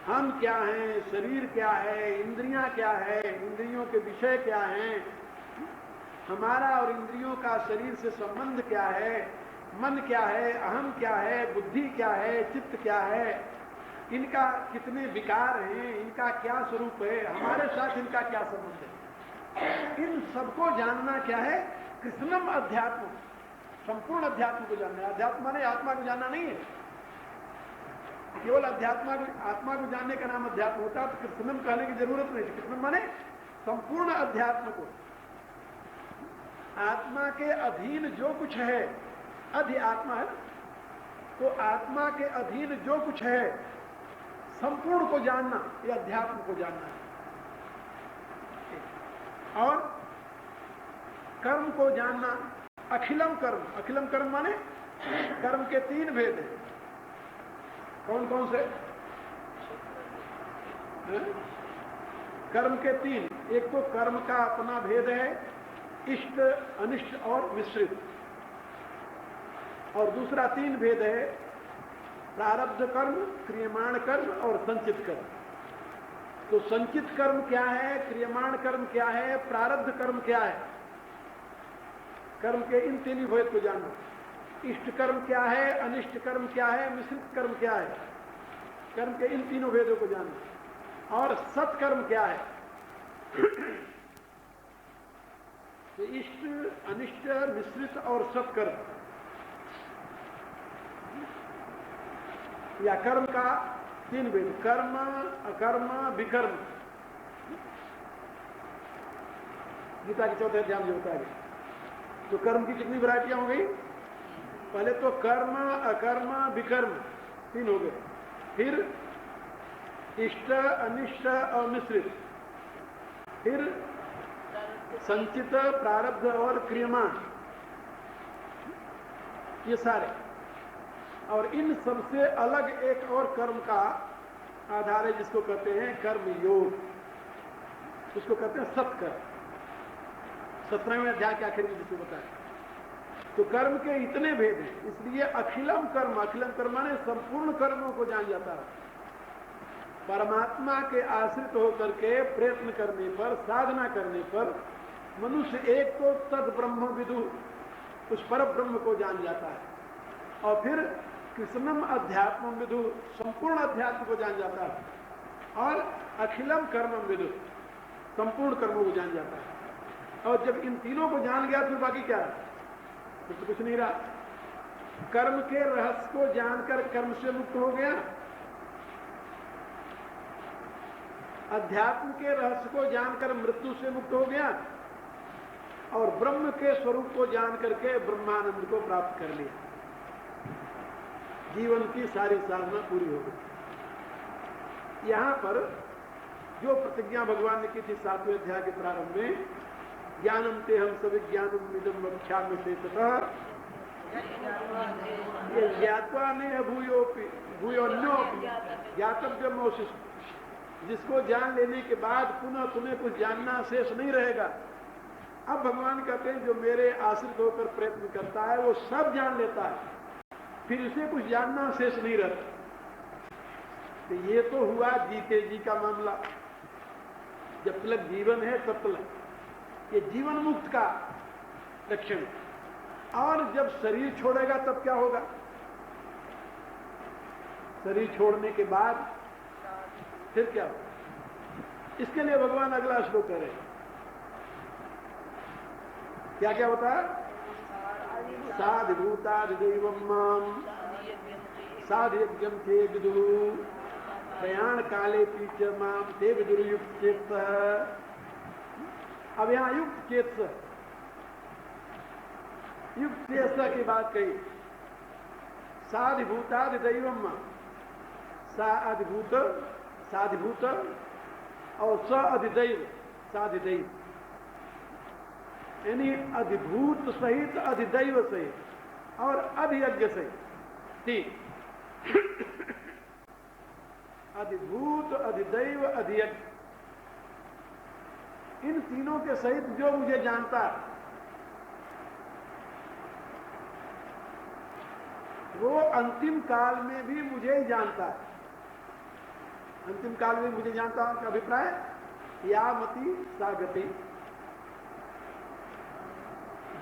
हम क्या हैं, शरीर क्या है, इंद्रियां क्या है, इंद्रियों के विषय क्या हैं, हमारा और इंद्रियों का शरीर से संबंध क्या है, मन क्या है, अहम क्या है, बुद्धि क्या है, चित्त क्या है, इनका कितने विकार हैं, इनका क्या स्वरूप है, हमारे साथ इनका क्या संबंध है। इन सबको जानना क्या है? कृष्णम अध्यात्म, संपूर्ण अध्यात्म को जानना है। अध्यात्म माने आत्मा को जानना नहीं है। केवल आत्मा को जानने का नाम अध्यात्म होता है, तो कृष्णम कहने की जरूरत नहीं। कृष्णम माने संपूर्ण अध्यात्म को। आत्मा के अधीन जो कुछ है, अधि आत्मा है ना, तो आत्मा के अधीन जो कुछ है संपूर्ण को जानना, ये अध्यात्म को जानना है। और कर्म को जानना, अखिलम कर्म। अखिलम कर्म माने कर्म के तीन भेद हैं। कौन कौन से? है? कर्म के तीन, एक तो कर्म का अपना भेद है, इष्ट, अनिष्ट और मिश्रित, और दूसरा तीन भेद है, प्रारब्ध कर्म, क्रियमाण कर्म और संचित कर्म। तो संचित कर्म क्या है, क्रियमाण कर्म क्या है, प्रारब्ध कर्म क्या है? कर्म के इन तीन ही भेद को जानो। इष्ट कर्म क्या है, अनिष्ट कर्म क्या है, मिश्रित कर्म क्या है? कर्म के इन तीनों भेदों को जानो। और सत्कर्म क्या है? तो इष्ट, अनिष्ट, मिश्रित और सत्कर्म, या कर्म का तीन भेद, कर्म, अकर्म, विकर्म। गीता के चौथे अध्याय में होता है। तो कर्म की कितनी वैरायटियां हो गई? पहले तो कर्म, अकर्म, विकर्म, तीन हो गए। फिर इष्ट, अनिष्ट और मिश्रित, फिर संचित, प्रारब्ध और क्रियमाण, ये सारे। और इन सबसे अलग एक और कर्म का आधार है जिसको कहते हैं कर्म योग, उसको कहते हैं सत्कर्म। 17वें अध्याय के आखिर में जिसको बताया। तो कर्म के इतने भेद हैं, इसलिए अखिलम कर्म, अखिलम कर्म माने संपूर्ण कर्मों को जान जाता है। परमात्मा के आश्रित होकर के प्रयत्न करने पर, साधना करने पर मनुष्य एक तो तद ब्रह्म विदु, उस पर ब्रह्म को जान जाता है, और फिर कृष्णम अध्यात्म विदु, संपूर्ण अध्यात्म को जान जाता है, और अखिलम कर्म विदु, संपूर्ण कर्मों को जान जाता है। और जब इन तीनों को जान गया फिर बाकी क्या है? फिर तो कुछ नहीं रहा। कर्म के रहस्य को जानकर कर्म से मुक्त हो गया, अध्यात्म के रहस्य को जानकर मृत्यु से मुक्त हो गया, और ब्रह्म के स्वरूप को जान करके ब्रह्मानंद को प्राप्त कर लिया। जीवन की सारी साधना पूरी हो गई। यहां पर जो प्रतिज्ञा भगवान ने की थी 7वें अध्याय के प्रारंभ में, ज्ञानम ते हम सभी ज्ञानम मिदम वक्ष्यामि शेषतः, ये ज्ञात्वा ने भूयोन्योपि ज्ञातव्यम अवशिष्ट, जिसको जान लेने के बाद पुनः तुम्हें कुछ जानना शेष नहीं रहेगा। अब भगवान कहते हैं जो मेरे आश्रित होकर प्रयत्न करता है वो सब जान लेता है, फिर उसे कुछ जानना शेष नहीं रहता। तो ये तो हुआ जीते जी का मामला, जब तक जीवन है तब तक ये जीवन मुक्त का लक्षण है। और जब शरीर छोड़ेगा तब क्या होगा? शरीर छोड़ने के बाद फिर क्या होगा? इसके लिए भगवान अगला श्लोक कह रहे हैं। क्या क्या होता है? साधिभूतादिदैवं मां साधियज्ञं ते विदुः प्रयाण काले पीच मां ते विदुर्युक्त चेतः। अब यहां युक्त चेतस, युक्त चेतस की बात कही। साधिभूतादिदैवं मां, साधिभूत, साधिभूत और स अधिदैव, साधिदैव, यानी अधिभूत सहित, अधिदैव सहित और अधियज्ञ सहित, तीन। अधिभूत, अधिदैव, अधियज्ञ, इन तीनों के सहित जो मुझे जानता है वो अंतिम काल में भी मुझे ही जानता है। अंतिम काल में मुझे जानता हूं का अभिप्राय या मति सागति।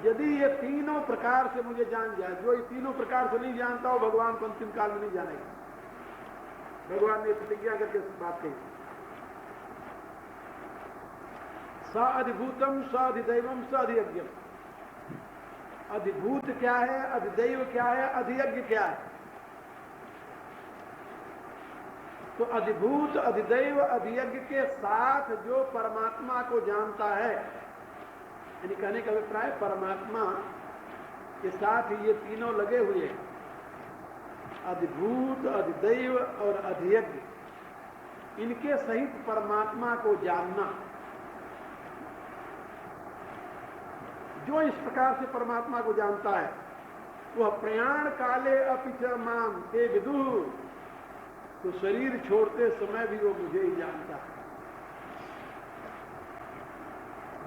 यदि ये तीनों प्रकार से मुझे जान जाए, जो ये तीनों प्रकार से नहीं जानता हो भगवान को अंतिम काल में नहीं जानेगा। भगवान ने प्रतिज्ञा करके बात कही। स अधिभूतम, स अधिदैवम, स अधियज्ञम। अधिभूत क्या है, अधिदैव क्या है, अधियज्ञ क्या है? तो अधिभूत, अधिदैव, अधियज्ञ के साथ जो परमात्मा को जानता है, यानी कहने का अभिप्राय परमात्मा के साथ ये तीनों लगे हुए हैं, अधिभूत, अधिदैव और अधियज्ञ, इनके सहित परमात्मा को जानना। जो इस प्रकार से परमात्मा को जानता है वह प्रयाण काले अपि च मां ते विदुः, तो शरीर छोड़ते समय भी वो मुझे ही जानता है।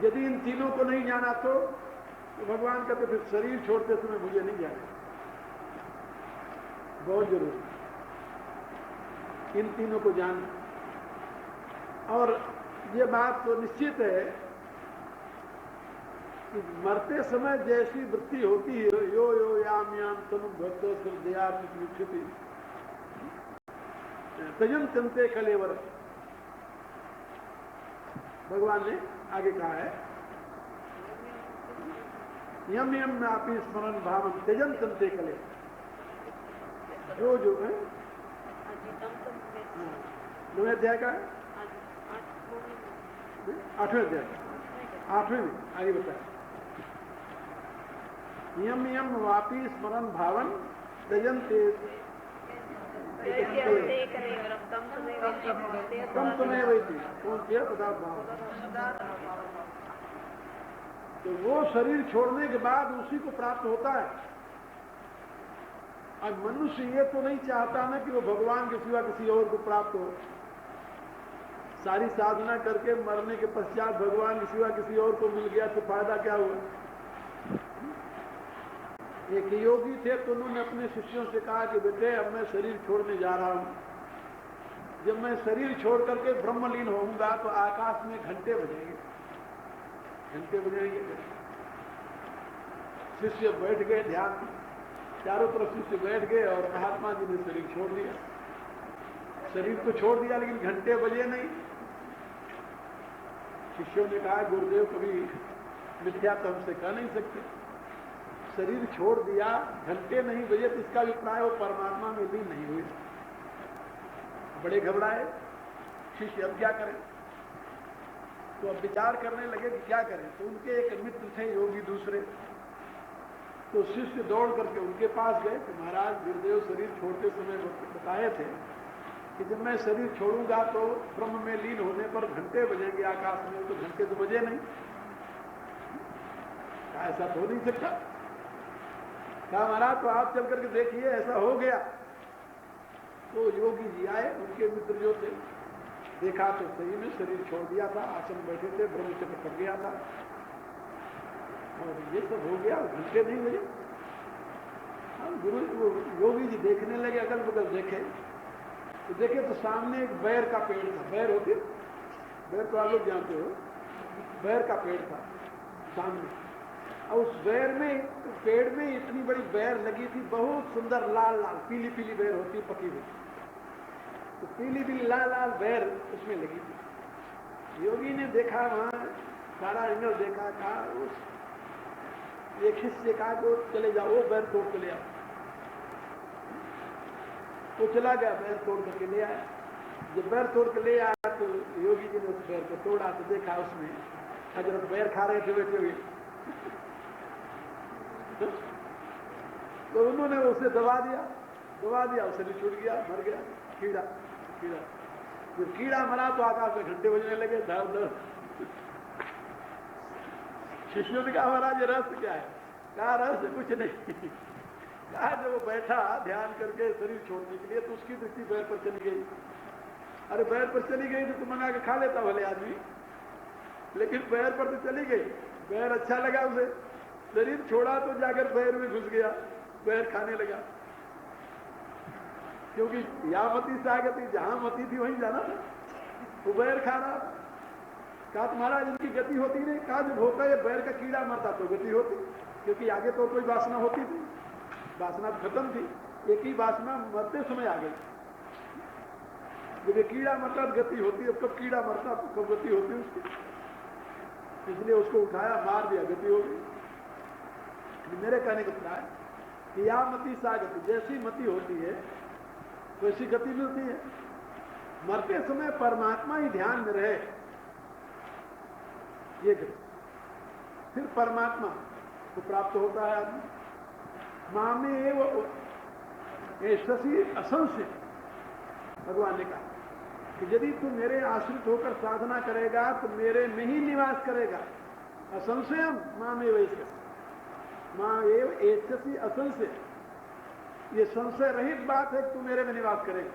यदि इन तीनों को नहीं जाना तो भगवान कहते फिर शरीर छोड़ते समय मुझे नहीं जाना। बहुत जरूरी इन तीनों को जानना। और ये बात तो निश्चित है कि मरते समय जैसी वृत्ति होती है, यो यो याम याम तनु भक्तो श्रद्धया निक्षति तजन तंते कलेवर, भगवान ने आगे कहा है यम यम में आपी स्मरण भावम त्यजन तंते कले, जो है 9वें अध्याय का 8वें अध्याय 8वें में आगे बताए यम यम वापी स्मरण भावन त्यजन कम तुम्हें वही थी कौन किया पदार्थ भाव। तो वो शरीर छोड़ने के बाद उसी को प्राप्त होता है। अब मनुष्य ये तो नहीं चाहता ना कि वो भगवान के सिवा किसी और को प्राप्त हो। सारी साधना करके मरने के पश्चात भगवान के सिवा किसी और को मिल गया तो फायदा क्या हुआ। एक योगी थे तो उन्होंने अपने शिष्यों से कहा कि बेटे अब मैं शरीर छोड़ने जा रहा हूं, जब मैं शरीर छोड़ करके ब्रह्मलीन होऊंगा तो आकाश में घंटे बजेंगे, घंटे बजेंगे। शिष्य बैठ गए, ध्यान चारों तरफ शिष्य बैठ गए और महात्मा जी ने शरीर छोड़ दिया। शरीर तो छोड़ दिया लेकिन घंटे बजे नहीं। शिष्यों ने कहा गुरुदेव कभी मिथ्या तो हमसे कह नहीं सकते, शरीर छोड़ दिया घंटे नहीं बजे तो इसका अभिप्राय वो परमात्मा में भी नहीं हुई। बड़े घबराए शिष्य, अब क्या करें। तो अब विचार करने लगे कि क्या करें। तो उनके एक मित्र थे योगी दूसरे, तो शिष्य दौड़ करके उनके पास गए कि महाराज गुरुदेव शरीर छोड़ते समय बताए थे कि जब मैं शरीर छोड़ूंगा तो ब्रह्म में लीन होने पर घंटे बजेंगे आकाश में, तो घंटे तो बजे नहीं। ऐसा तो हो नहीं सकता। कहा महाराज तो आप चल करके देखिए ऐसा हो गया। तो योगी जी आए, उनके मित्र जो थे, देखा तो सही में शरीर छोड़ दिया था, आसन बैठे थे, ब्रह्मचर्य पड़ गया था और ये सब हो गया, घंटे नहीं बजे। गुरु योगी जी देखने लगे, अगल बगल देखे तो देखे तो सामने एक बैर का पेड़ था। बैर होती, बैर तो आप लोग जानते हो, बैर का पेड़ था सामने। और उस बैर में, पेड़ में इतनी बड़ी बैर लगी थी, बहुत सुंदर लाल लाल पीली पीली बैर होती पकी हुई, तो पीली पीली लाल लाल बैर उसमें लगी थी। योगी ने देखा, वहां सारा एंगल देखा, कहा उस एक हिस्से कहा कि चले जाओ, वो बैर तोड़ के ले आओ। वो चला गया, बैर तोड़ करके ले आया। जब बैर तोड़ के ले आया तो योगी जी ने उस बैर को तोड़ा तो देखा उसमें हजरत बैर खा रहे थे बैठे हुए। तो उन्होंने उसे दबा दिया, उसे भी छूट गया, मर गया। कीड़ा जब कीड़ा मरा तो आकाश में घंटे बजने लगे, धर धर। शिष्यों ने कहा महाराज ये रहस्य क्या है। कहा रहस्य कुछ नहीं। कहा जब वो बैठा ध्यान करके शरीर छोड़ने के लिए तो उसकी दृष्टि बैर पर चली गई। अरे बैर पर चली गई तो मंगा के खा लेता भले आदमी, लेकिन बैर पर तो चली गई। बैर अच्छा लगा उसे, शरीर छोड़ा तो जाकर बैर में घुस गया, बैर खाने लगा। क्योंकि यहाँ मती से आगे थी, जहां मती थी वहीं जाना था। वो बैर खा रहा। कहा तुम्हारा इनकी गति होती नहीं। कहा जब होता है बैर का कीड़ा मरता तो गति होती, क्योंकि आगे तो कोई वासना होती थी, वासना खत्म थी। एक ही वासना मरते समय आ गई। जब ये कीड़ा मरता तो गति होती है, कब कीड़ा मरता तो कब गति होती उसकी। इसलिए उसको उठाया, मार दिया, गति हो गई। मेरे कहने का क्या है कि या मति सा गति, जैसी मति होती है वैसी गति मिलती है। मरते समय परमात्मा ही ध्यान में रहे, ये गति फिर परमात्मा को प्राप्त होता है आदमी। मामे एवं शशि असंशय, भगवान ने कहा कि यदि तू मेरे आश्रित होकर साधना करेगा तो मेरे में ही निवास करेगा। असंशयम मामे वैश्य, माँ एव एष्यसि असंशय, ये संशय रहित बात है कि तू मेरे में निवास करेगा।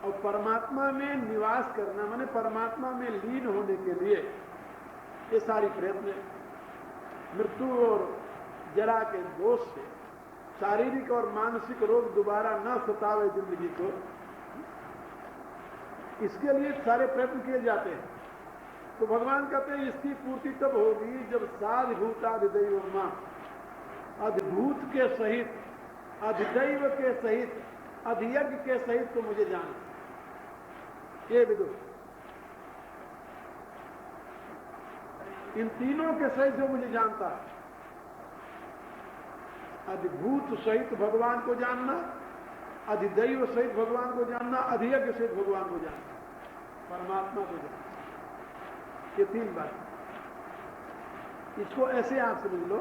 और परमात्मा में निवास करना माने परमात्मा में लीन होने के लिए ये सारी प्रयत्न मृत्यु और जरा के दोष से शारीरिक और मानसिक रोग दोबारा न सतावे जिंदगी को, इसके लिए सारे प्रयत्न किए जाते हैं। तो भगवान कहते हैं इसकी पूर्ति तब होगी जब साधिभूताधिदैव मां, अधिभूत के सहित, अधिदैव के सहित, अधियज्ञ के सहित तो मुझे जाना। ये विदु इन तीनों के सहित जो मुझे जानता है, अधिभूत सहित भगवान को जानना, अधिदैव सहित भगवान को जानना, अधियज्ञ सहित भगवान को जानना, परमात्मा को जानना। ये तीन बात। इसको ऐसे आप समझ लो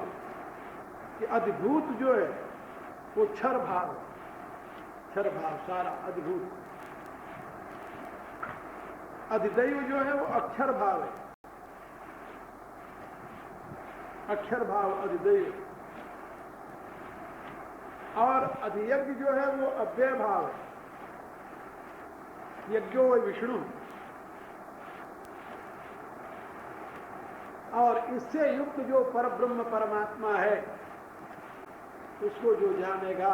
कि अधिभूत जो है वो क्षर भाव, क्षर भाव सारा अधिभूत। अधिदैव जो है वो अक्षर भाव है, अक्षर भाव अधिदैव। और अधियज्ञ जो है वो अव्यय भाव है, यज्ञो विष्णु। और इससे युक्त जो परब्रह्म परमात्मा है उसको जो जानेगा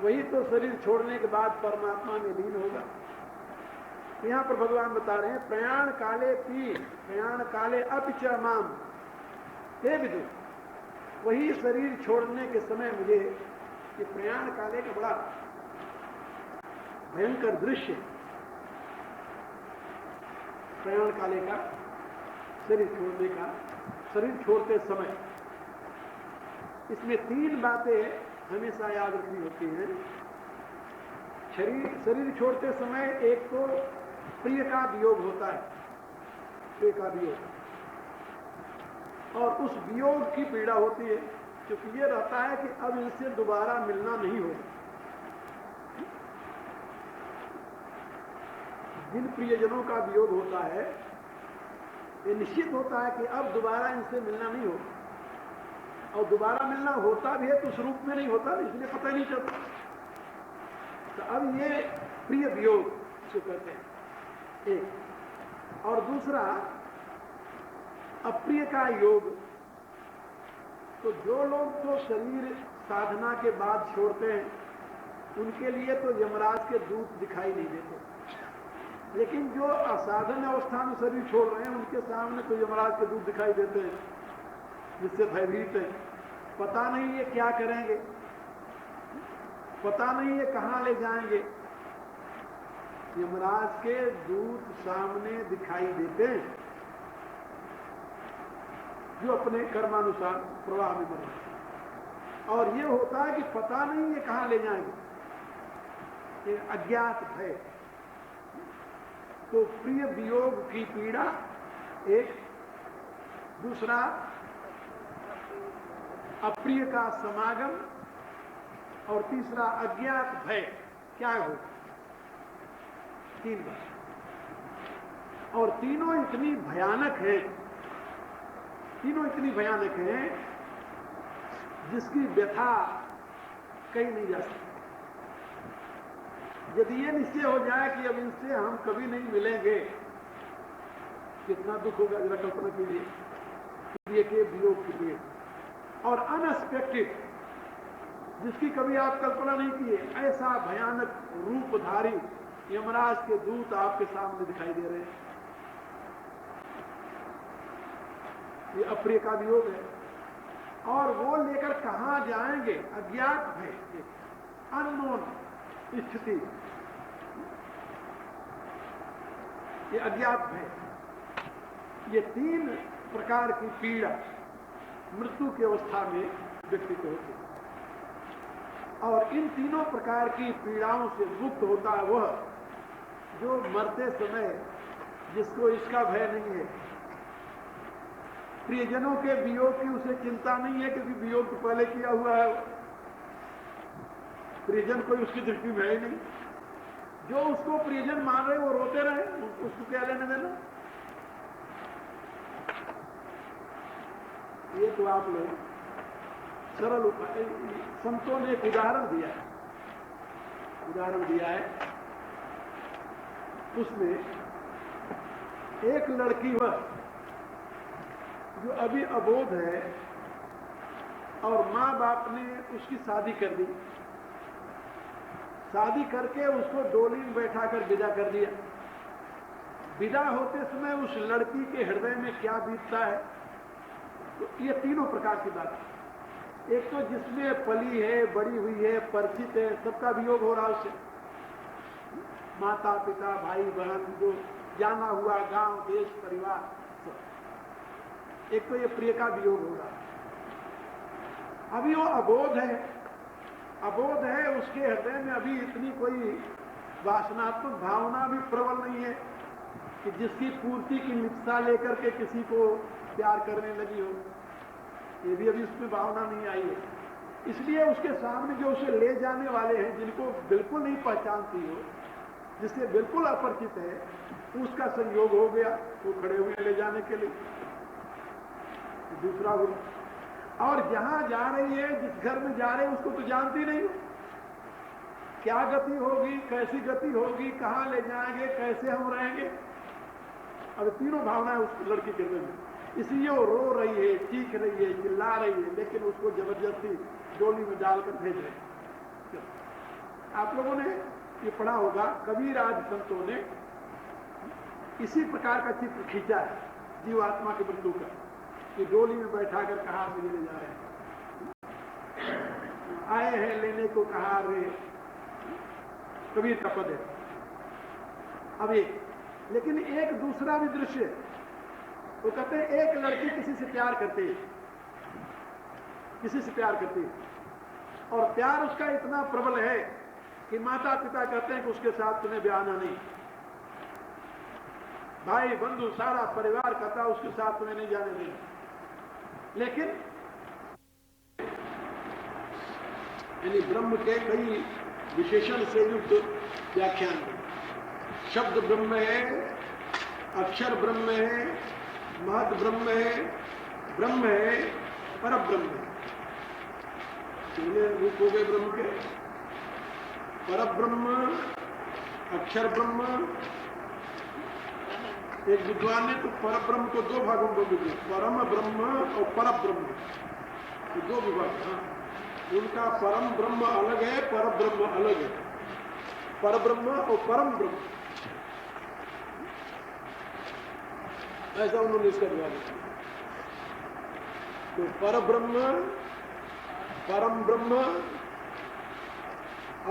वही तो शरीर छोड़ने के बाद परमात्मा में लीन होगा। यहां पर भगवान बता रहे हैं प्रयाण काले पी प्रयाण काले अपिचमाम हे विदु, वही शरीर छोड़ने के समय मुझे ये प्रयाण काले का बड़ा भयंकर दृश्य, प्रयाण काले का शरीर छोड़ने का, शरीर छोड़ते समय इसमें तीन बातें हमेशा याद रखनी होती हैं। शरीर छोड़ते समय एक तो प्रिय का वियोग होता है, प्रिय का वियोग, और उस वियोग की पीड़ा होती है क्योंकि ये रहता है कि अब इनसे दोबारा मिलना नहीं होगा। जिन प्रियजनों का वियोग होता है ये निश्चित होता है कि अब दोबारा इनसे मिलना नहीं होगा, और दोबारा मिलना होता भी है तो उस रूप में नहीं होता, इसलिए पता ही नहीं चलता। तो अब ये प्रिय वियोग जो कहते हैं एक, और दूसरा अप्रिय का योग। तो जो लोग तो शरीर साधना के बाद छोड़ते हैं उनके लिए तो यमराज के दूत दिखाई नहीं देते, लेकिन जो असाधन अवस्था में शरीर छोड़ रहे हैं उनके सामने तो यमराज के दूत दिखाई देते हैं, जिससे भयभीत है। पता नहीं ये क्या करेंगे, पता नहीं ये कहां ले जाएंगे। यमराज के दूत सामने दिखाई देते हैं जो अपने कर्मानुसार प्रवाह में बने, और ये होता है कि पता नहीं ये कहां ले जाएंगे, ये अज्ञात है। तो प्रिय वियोग की पीड़ा एक, दूसरा अप्रिय का समागम, और तीसरा अज्ञात भय। क्या हो? तीन बात, और तीनों इतनी भयानक है, तीनों इतनी भयानक है जिसकी व्यथा कही नहीं जा सकती। यदि ये निश्चय हो जाए कि अब इनसे हम कभी नहीं मिलेंगे, कितना दुख होगा जरा कल्पना कीजिए। प्रिय के वियोग की पीड़, और अनएक्सपेक्टेड जिसकी कभी आप कल्पना नहीं किए, ऐसा भयानक रूपधारी यमराज के दूत आपके सामने दिखाई दे रहे हैं। ये अप्रिय का वियोग है, और वो लेकर कहां जाएंगे अज्ञात है, अननोन स्थिति, ये अज्ञात है। ये तीन प्रकार की पीड़ा मृत्यु की अवस्था में व्यक्ति को होती है, और इन तीनों प्रकार की पीड़ाओं से मुक्त होता है वह जो मरते समय जिसको इसका भय नहीं है, प्रियजनों के वियोग की उसे चिंता नहीं है क्योंकि वियोग तो पहले किया हुआ है, प्रियजन कोई उसकी दृष्टि में है ही नहीं। जो उसको प्रियजन मान रहे वो रोते रहे, उसको क्या लेने देना। ये तो आप लोग सरल उपाय, संतों ने एक उदाहरण दिया है, उसमें एक लड़की वह जो अभी अबोध है और माँ बाप ने उसकी शादी कर दी, शादी करके उसको डोली में बैठाकर विदा कर दिया। विदा होते समय उस लड़की के हृदय में क्या बीतता है, तो ये तीनों प्रकार की बात है। एक तो जिसमें पली है, बड़ी हुई है, परिचित है, सबका वियोग हो रहा है उससे, माता पिता भाई बहन जो जाना हुआ गांव देश परिवार सब। एक तो ये प्रिय का वियोग हो रहा है। अभी वो अबोध है, अबोध है, उसके हृदय में अभी इतनी कोई वासनात्मक भावना भी प्रबल नहीं है कि जिसकी पूर्ति की लिप्सा लेकर के किसी को प्यार करने लगी हो। ये भी अभी उसमें भावना नहीं आई है। इसलिए उसके सामने जो उसे ले जाने वाले हैं, जिनको बिल्कुल नहीं पहचानती हो, जिससे बिल्कुल अपरिचित है, उसका संयोग हो गया, वो खड़े हुए ले जाने के लिए। दूसरा गुण, और जहां जा रही है, जिस घर में जा रहे हैं, उसको तो जानती नहीं हो, क्या गति होगी, कैसी गति होगी, कहां ले जाएंगे, कैसे हम रहेंगे। अब तीनों भावनाएं उस लड़की के हृदय में, इसलिए वो रो रही है, चीख रही है, चिल्ला रही है, लेकिन उसको जबरदस्ती डोली में डालकर भेज रहे हैं। आप लोगों ने ये पढ़ा होगा, कबीर आदि संतों ने इसी प्रकार का चित्र खींचा है जीवात्मा के बंधु का, कि डोली में बैठाकर कहा मुझे ले जा रहे हैं, आए हैं लेने को कहा रे, कबीर का पद है। अब लेकिन एक दूसरा भी दृश्य, वो कहते हैं एक लड़की किसी से प्यार करती है, किसी से प्यार करती है, और प्यार उसका इतना प्रबल है कि माता पिता कहते हैं कि उसके साथ तुम्हें ब्याहना नहीं, भाई बंधु सारा परिवार कहता है उसके साथ तुम्हें नहीं जाने देंगे। लेकिन यानी ब्रह्म के कई विशेषण से युक्त व्याख्यान है। शब्द ब्रह्म है, अक्षर ब्रह्म है, महत ब्रह्म है, पर ब्रह्म है। तीन रूप हो गए ब्रह्म के, पर ब्रह्म, अक्षर ब्रह्म। एक विद्वान ने तो पर ब्रह्म को दो भागों में विभाजित, परम ब्रह्म और पर ब्रह्म, तो दो विभाग। हाँ, उनका परम ब्रह्म अलग है, पर ब्रह्म अलग है। पर ब्रह्म और परम ब्रह्म, ऐसा उन्होंने इसका विभाग किया। तो पर ब्रह्म, परम ब्रह्म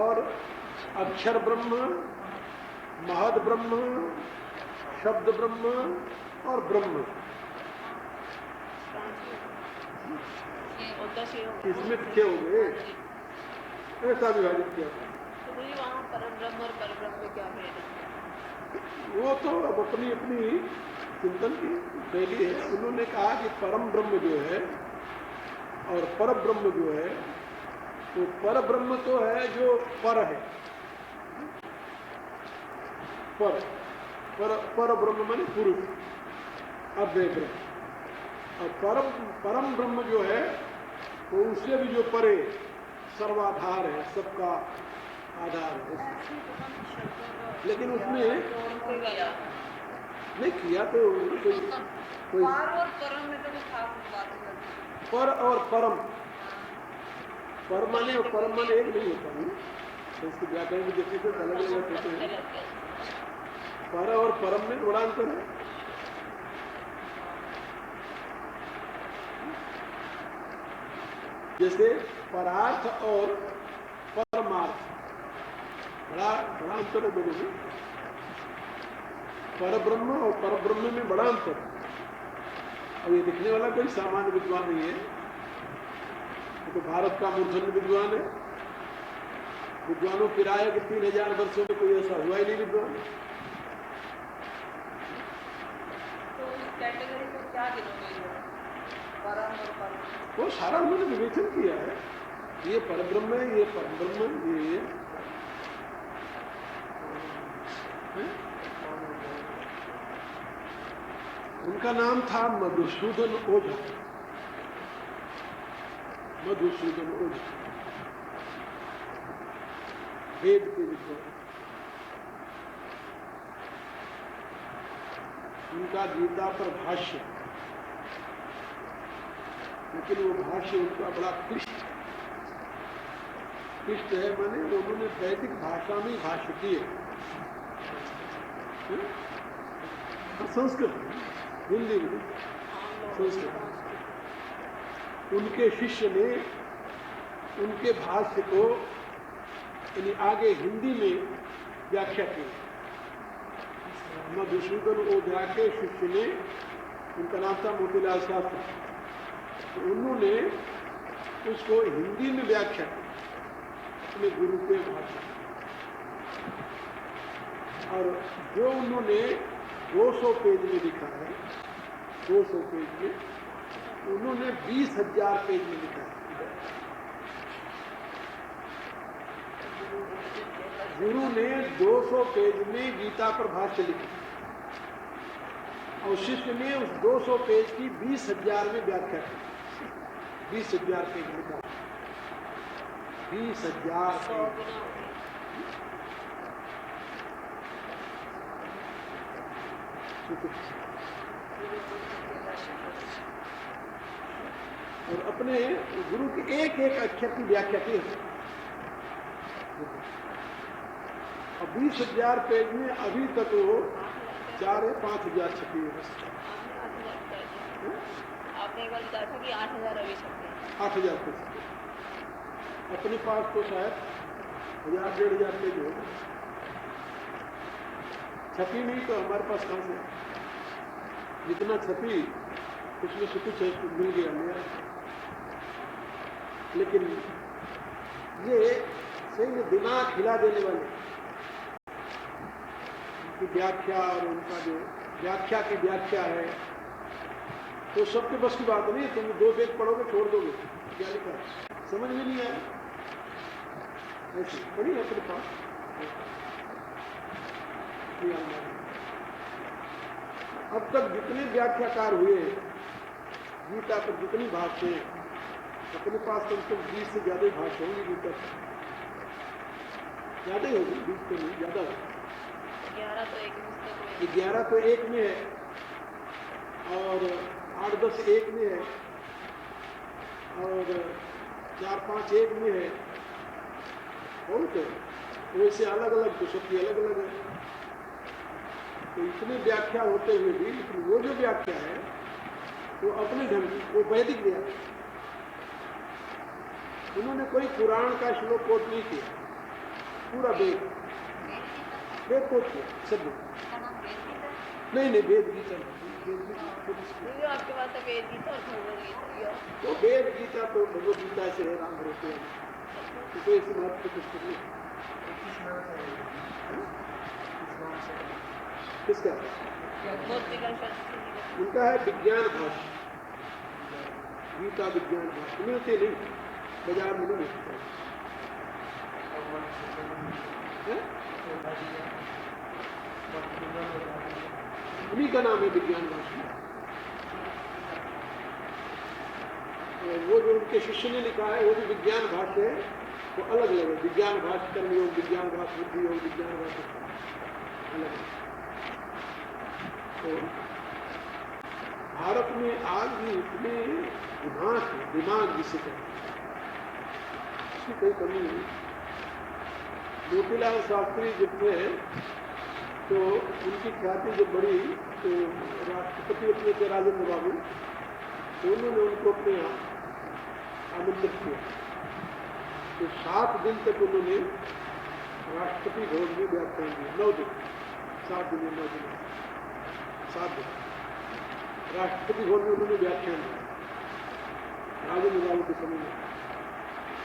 और अक्षर ब्रह्म, महद ब्रह्म, शब्द ब्रह्म और ब्रह्म, इसमें छह हो गए, ऐसा विभाजित किया। तो वहाँ परम ब्रह्म और पर ब्रह्म में क्या भेद है? वो तो अब अपनी अपनी चिंतन की शैली है। उन्होंने कहा कि परम ब्रह्म जो है और पर ब्रह्म जो है, तो पर ब्रह्म तो है जो पर है, पर ब्रह्म माने पुरुष, अव्यय ब्रह्म। और परम ब्रह्म जो है तो उससे भी जो परे सर्वाधार है, सबका आधार है। लेकिन उसमें नहीं किया तो कोई पार और परम में तो कुछ खास बात नहीं। पर और परम, पर माने और परम माने एक नहीं होता है, तो इसके व्याकरण की दृष्टि से अलग अलग होते हैं। पर और परम में बड़ा अंतर है। जैसे परार्थ और परमार्थ, बड़ा अंतर है दोनों में। पर ब्रह्म और पर ब्रह्म में बड़ा अंतर है। अब ये दिखने वाला कोई सामान्य विद्वान नहीं है, तो भारत का मूर्धन्य विद्वान है। विद्वानों की राय कि 3000 वर्षों में कोई ऐसा हुआ ही नहीं विद्वान। तो इस कैटेगरी को क्या गिनोगे? परम और परम, वो सारा उन्होंने विवेचन किया है। ये परब्रह्म है, ये परम ब्रह्म, ये उनका नाम था मधुसूदन ओझा। मधुसूदन ओझा वेद के विद्वान। उनका गीता पर भाष्य, लेकिन वो भाष्य उनका बड़ा क्लिष्ट है, माने उन्होंने वैदिक भाषा में भाष्य किए, संस्कृत हिंदी में संस्कृत। उनके शिष्य ने उनके भाष्य को यानी आगे हिंदी में व्याख्या की। मधुसूदन ओझा के शिष्य ने, उनका नाम था मोतीलाल शास्त्री, तो उन्होंने उसको हिंदी में व्याख्या की अपने गुरु के भाषा। और जो उन्होंने 200 पेज में लिखा है, 200 पेज में, उन्होंने 20,000 पेज में लिखा है। गुरु ने 200 पेज में गीता पर भाष्य लिखा और शिष्य ने उस 200 पेज की 20,000 में व्याख्या की। 20,000 पेज लिखा, 20,000 और अपने गुरु के एक एक अक्षर की व्याख्या की है। अब 20,000 पेज में अभी तक वो 4,000-5,000 छपी है बस। आपने एक बार बताया था कि 8,000 अभी छपे, 8,000 पेज अपने पास तो शायद 1,000-1,500 पेज हो, छपी नहीं तो हमारे पास कहाँ से, जितना छपी उसमें से कुछ मिल गया मेरा। लेकिन ये सही में दिमाग हिला देने वाले उनकी व्याख्या और उनका जो व्याख्या की व्याख्या है, तो सबके बस की बात नहीं। तुम 2 पेज पढ़ोगे छोड़ दोगे, क्या लिखा है समझ में नहीं आया, ऐसे पढ़ी अपने पास। अब तक जितने व्याख्याकार हुए गीता पर, जितनी भाष्य, अपने पास कम से कम 20 से ज्यादा भाष्य होंगी गीता पर, ज्यादा ही होगी, 20 तो नहीं, ज्यादा होगी। 11 तो एक में है और 8-10 एक में है और 4-5 एक में है, बहुत है। वैसे अलग अलग तो सबकी अलग अलग है। तो इतने व्याख्या होते हुए भी, लेकिन वो जो व्याख्या है वो अपने ढंग की, वो वैदिक व्याख्या। उन्होंने कोई पुराण का श्लोक कोट नहीं किया, पूरा वेद कोट किया सब। नहीं वेद गीता, आपके पास वेद गीता और भगवद गीता, तो वेद गीता तो भगवद गीता से है, राम भरोसे है, तो कोई इस महत्व पुस्तक नहीं। किसका? उनका है विज्ञान भाष्य, गीता विज्ञान भाष्य। मिलते नहीं, बाजार में नहीं मिलते। उन्हीं का नाम है विज्ञान भाष्य। वो जो उनके शिष्य ने लिखा है वो भी विज्ञान भाष्य है, वो अलग अलग है। विज्ञान भाष्य कर्म योग, विज्ञान भाष्य बुद्धि योग, विज्ञान भाष्य अलग है। तो भारत में आज भी इतने दिमाग जिसे कहते हैं, उसकी कोई कमी नहीं। मोतीलाल शास्त्री जब थे तो उनकी ख्याति जब बढ़ी तो राष्ट्रपति अपने थे राजेंद्र बाबू, तो उन्होंने उनको अपने यहाँ आमंत्रित किया। तो 7 दिन तक उन्होंने राष्ट्रपति भवन में व्याख्यान दिया, 9 दिन, 7 दिन 9 दिन 7 दिन राष्ट्रपति भवन में उन्होंने व्याख्यान दिया राजेंद्र बाबू के समय में।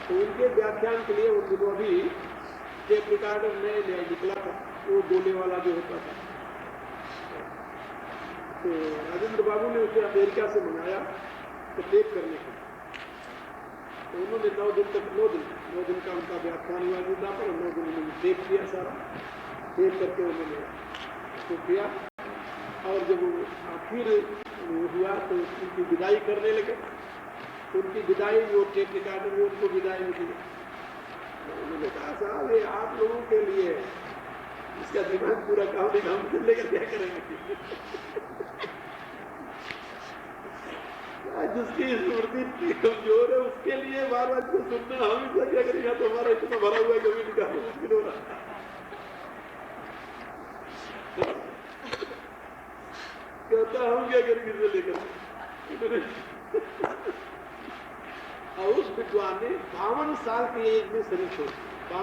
तो उनके व्याख्यान के लिए उन दिनों अभी टेप रिकॉर्डर नए निकला था, वो बोले वाला जो होता था। तो राजेंद्र बाबू ने उसे अमेरिका से मंगाया तो टेप करने के, तो उन्होंने 9 दिन तक 9 दिन का उनका व्याख्यान हुआ गीता पर। 9 दिन उन्होंने टेप किया, सारा टेप करके उन्होंने उसको किया। और जब आखिर हुआ तो उनकी विदाई करने लगे, तो उनकी विदाई वो टेप रिकॉर्डर में उनको विदाई निकली। तो उन्होंने कहा साहब ये आप लोगों के लिए इसका दिमाग पूरा काम नहीं, हम लेकर क्या करेंगे? जिसकी स्मृति इतनी कमजोर है उसके लिए बार बार को सुनना, हम इसका क्या करेगा? तो हमारा इतना भरा हुआ है, कभी निकालना मुश्किल हो रहा। कहता हम क्या करेंगे इसे लेकर? और उस विद्वान ने 52 साल की एज में शरीर छोड़ दिया।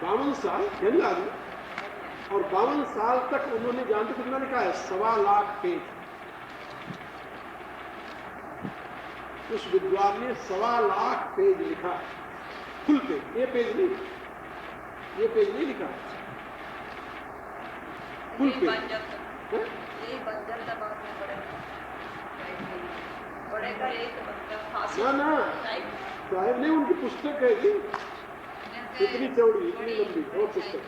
52 साल यानी आदमी, और 52 साल तक उन्होंने जानते कितना लिखा है? 1.25 लाख पेज। उस विद्वान ने 1.25 लाख पेज लिखा, फुल पेज, ये पेज नहीं लिखा, फुल पेज। ना साहेब नहीं, उनकी पुस्तक है जी, इतनी चौड़ी, इतनी लंबी और पुस्तक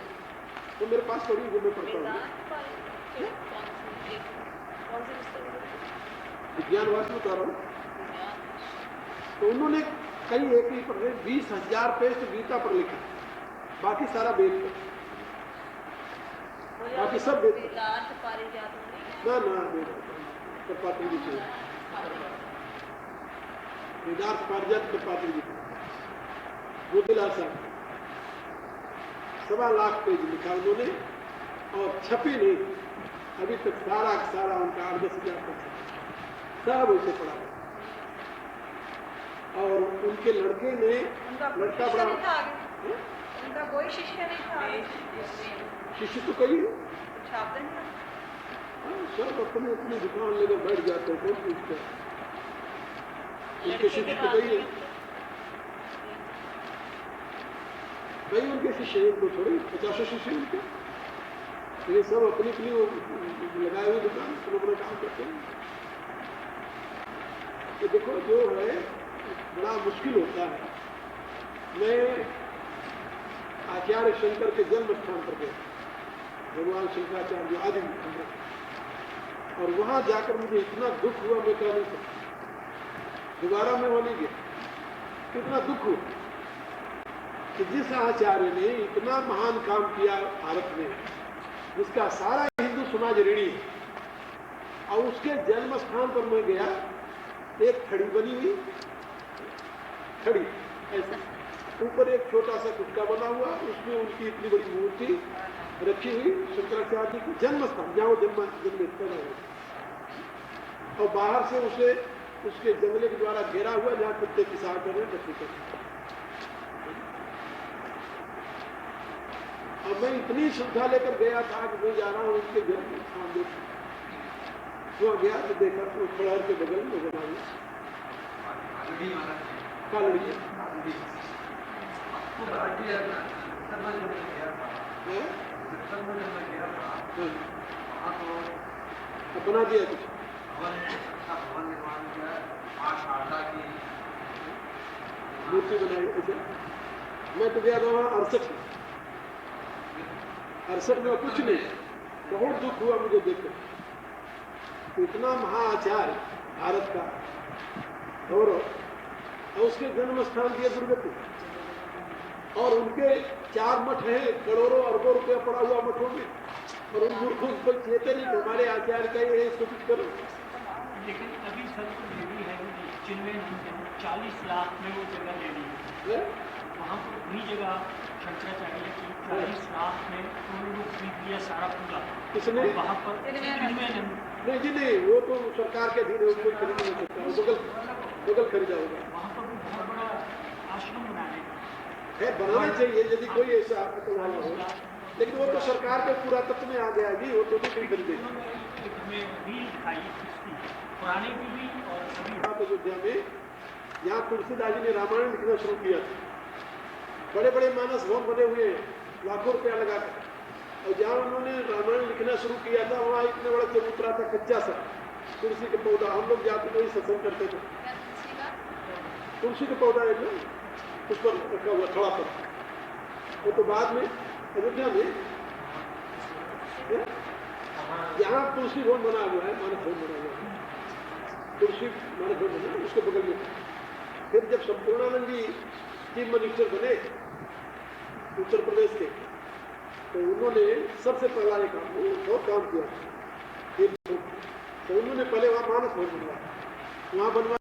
तो मेरे पास पड़ी, जो मैं पढ़ता हूँ। विज्ञानवाद में बता रहा हूँ। तो उन्होंने कई एक ही पढ़े, 20,000 पेज तो गीता पर लिखा, बाकी सारा वेद पर, बाकी सब वेद पर। ना पात्री जी से वेदार्थ पारिजात में पात्री जी मोतीलाल साहब 1.25 लाख पेज लिखा उन्होंने, और छपी नहीं अभी तक। सारा उनका 8-10 हजार तक सब उसे पढ़ा। और उनके लड़के ने, लड़का बड़ा, उनका कोई शिष्य नहीं था। शिष्य तो कई सब अपनी दुकान लेकर बैठ जाते हैं, कौन पूछते हैं? उनके शिष्य तो कई है, कई उनके शिष्य, एक दो थोड़े 50 शिष्य उनके। ये सब अपनी लगाए हुए दुकान अपना काम करते हैं। तो देखो जो है बड़ा मुश्किल होता है। मैं आचार्य शंकर के जन्म स्थान पर गया, भगवान शंकराचार्य आदि, और वहां जाकर मुझे इतना दुख हुआ, मैं कह नहीं सकता। दोबारा मैं वहां नहीं गया, कितना दुख हुआ कि जिस आचार्य ने इतना महान काम किया भारत में, जिसका सारा हिंदू समाज ऋणी है, और उसके जन्म स्थान पर मैं गया, एक खड़ी बनी हुई, खड़ी ऐसा, ऊपर एक छोटा सा कुटका बना हुआ, उसमें उनकी इतनी बड़ी मूर्ति रखी हुई, शंकराचार्य की जन्म स्थान, जहाँ वो जन्म पैदा हुआ, और बाहर से उसे उसके जंगले के द्वारा घेरा हुआ, जहाँ कुत्ते पिसाब कर रहे, बच्चे कर रहे। और मैं इतनी श्रद्धा लेकर गया था कि मैं जा रहा हूँ उसके जन्म स्थान देख। वहाँ गया तो देखा तो खड़हर के बगल में बना हुआ कालड़ी बना दिया कुछ मूर्ति बनाई ऐसे। मैं तो गया था वहाँ 68 में कुछ नहीं, बहुत दुख हुआ मुझे देखकर। इतना महाआचार्य भारत का गौरव, और उसके जन्म स्थान दिया दुर्गति, और उनके 4 मठ हैं, करोड़ों अरबों रुपया पड़ा हुआ मठों में, और उन मूर्खों को कहते नहीं हमारे आचार्य का ये सूचित करो। लेकिन अभी सर को लेनी है, जिनमें 40 लाख में वो जगह लेनी है, वहाँ पर वही जगह शंकराचार्य की 40 लाख में उन्होंने खरीद लिया सारा पूरा। किसने? वहाँ पर नहीं जी नहीं, वो तो सरकार के अधीन है, उसको खरीद नहीं सकता, बगल खरीदा होगा। वहाँ पर भी बहुत बड़ा आश्रम बनाने है, बनाना चाहिए यदि कोई ऐसा वाला हो, लेकिन वो तो सरकार के पुरातत्व में आ गया जी, वो तो नहीं खरीदे। हमें रील दिखाई पुराने भी और सभी अयोध्या में, यहाँ तुलसीदास जी ने रामायण लिखना शुरू किया था, बड़े बड़े मानस भवन बने हुए हैं, लाखों रुपया लगाकर, और जहाँ उन्होंने रामायण लिखना शुरू किया था वहाँ इतने बड़ा चबूतरा था, कच्चा सा तुलसी के पौधा, हम लोग जाते वही सत्संग करते थे। तुलसी का पौधा है ना, उस पर रखा हुआ थोड़ा पर, वो तो बाद में अयोध्या में यहाँ तुलसी भवन बना हुआ है, मानस भवन बना हुआ है, तुलसी मानस भवन बना, उसके बगल में। फिर जब संपूर्णानंद जी चीफ मिनिस्टर बने उत्तर प्रदेश के, तो उन्होंने सबसे पहला एक बहुत काम किया। तो उन्होंने पहले वहाँ मानस भवन बनवाया, वहाँ बनवा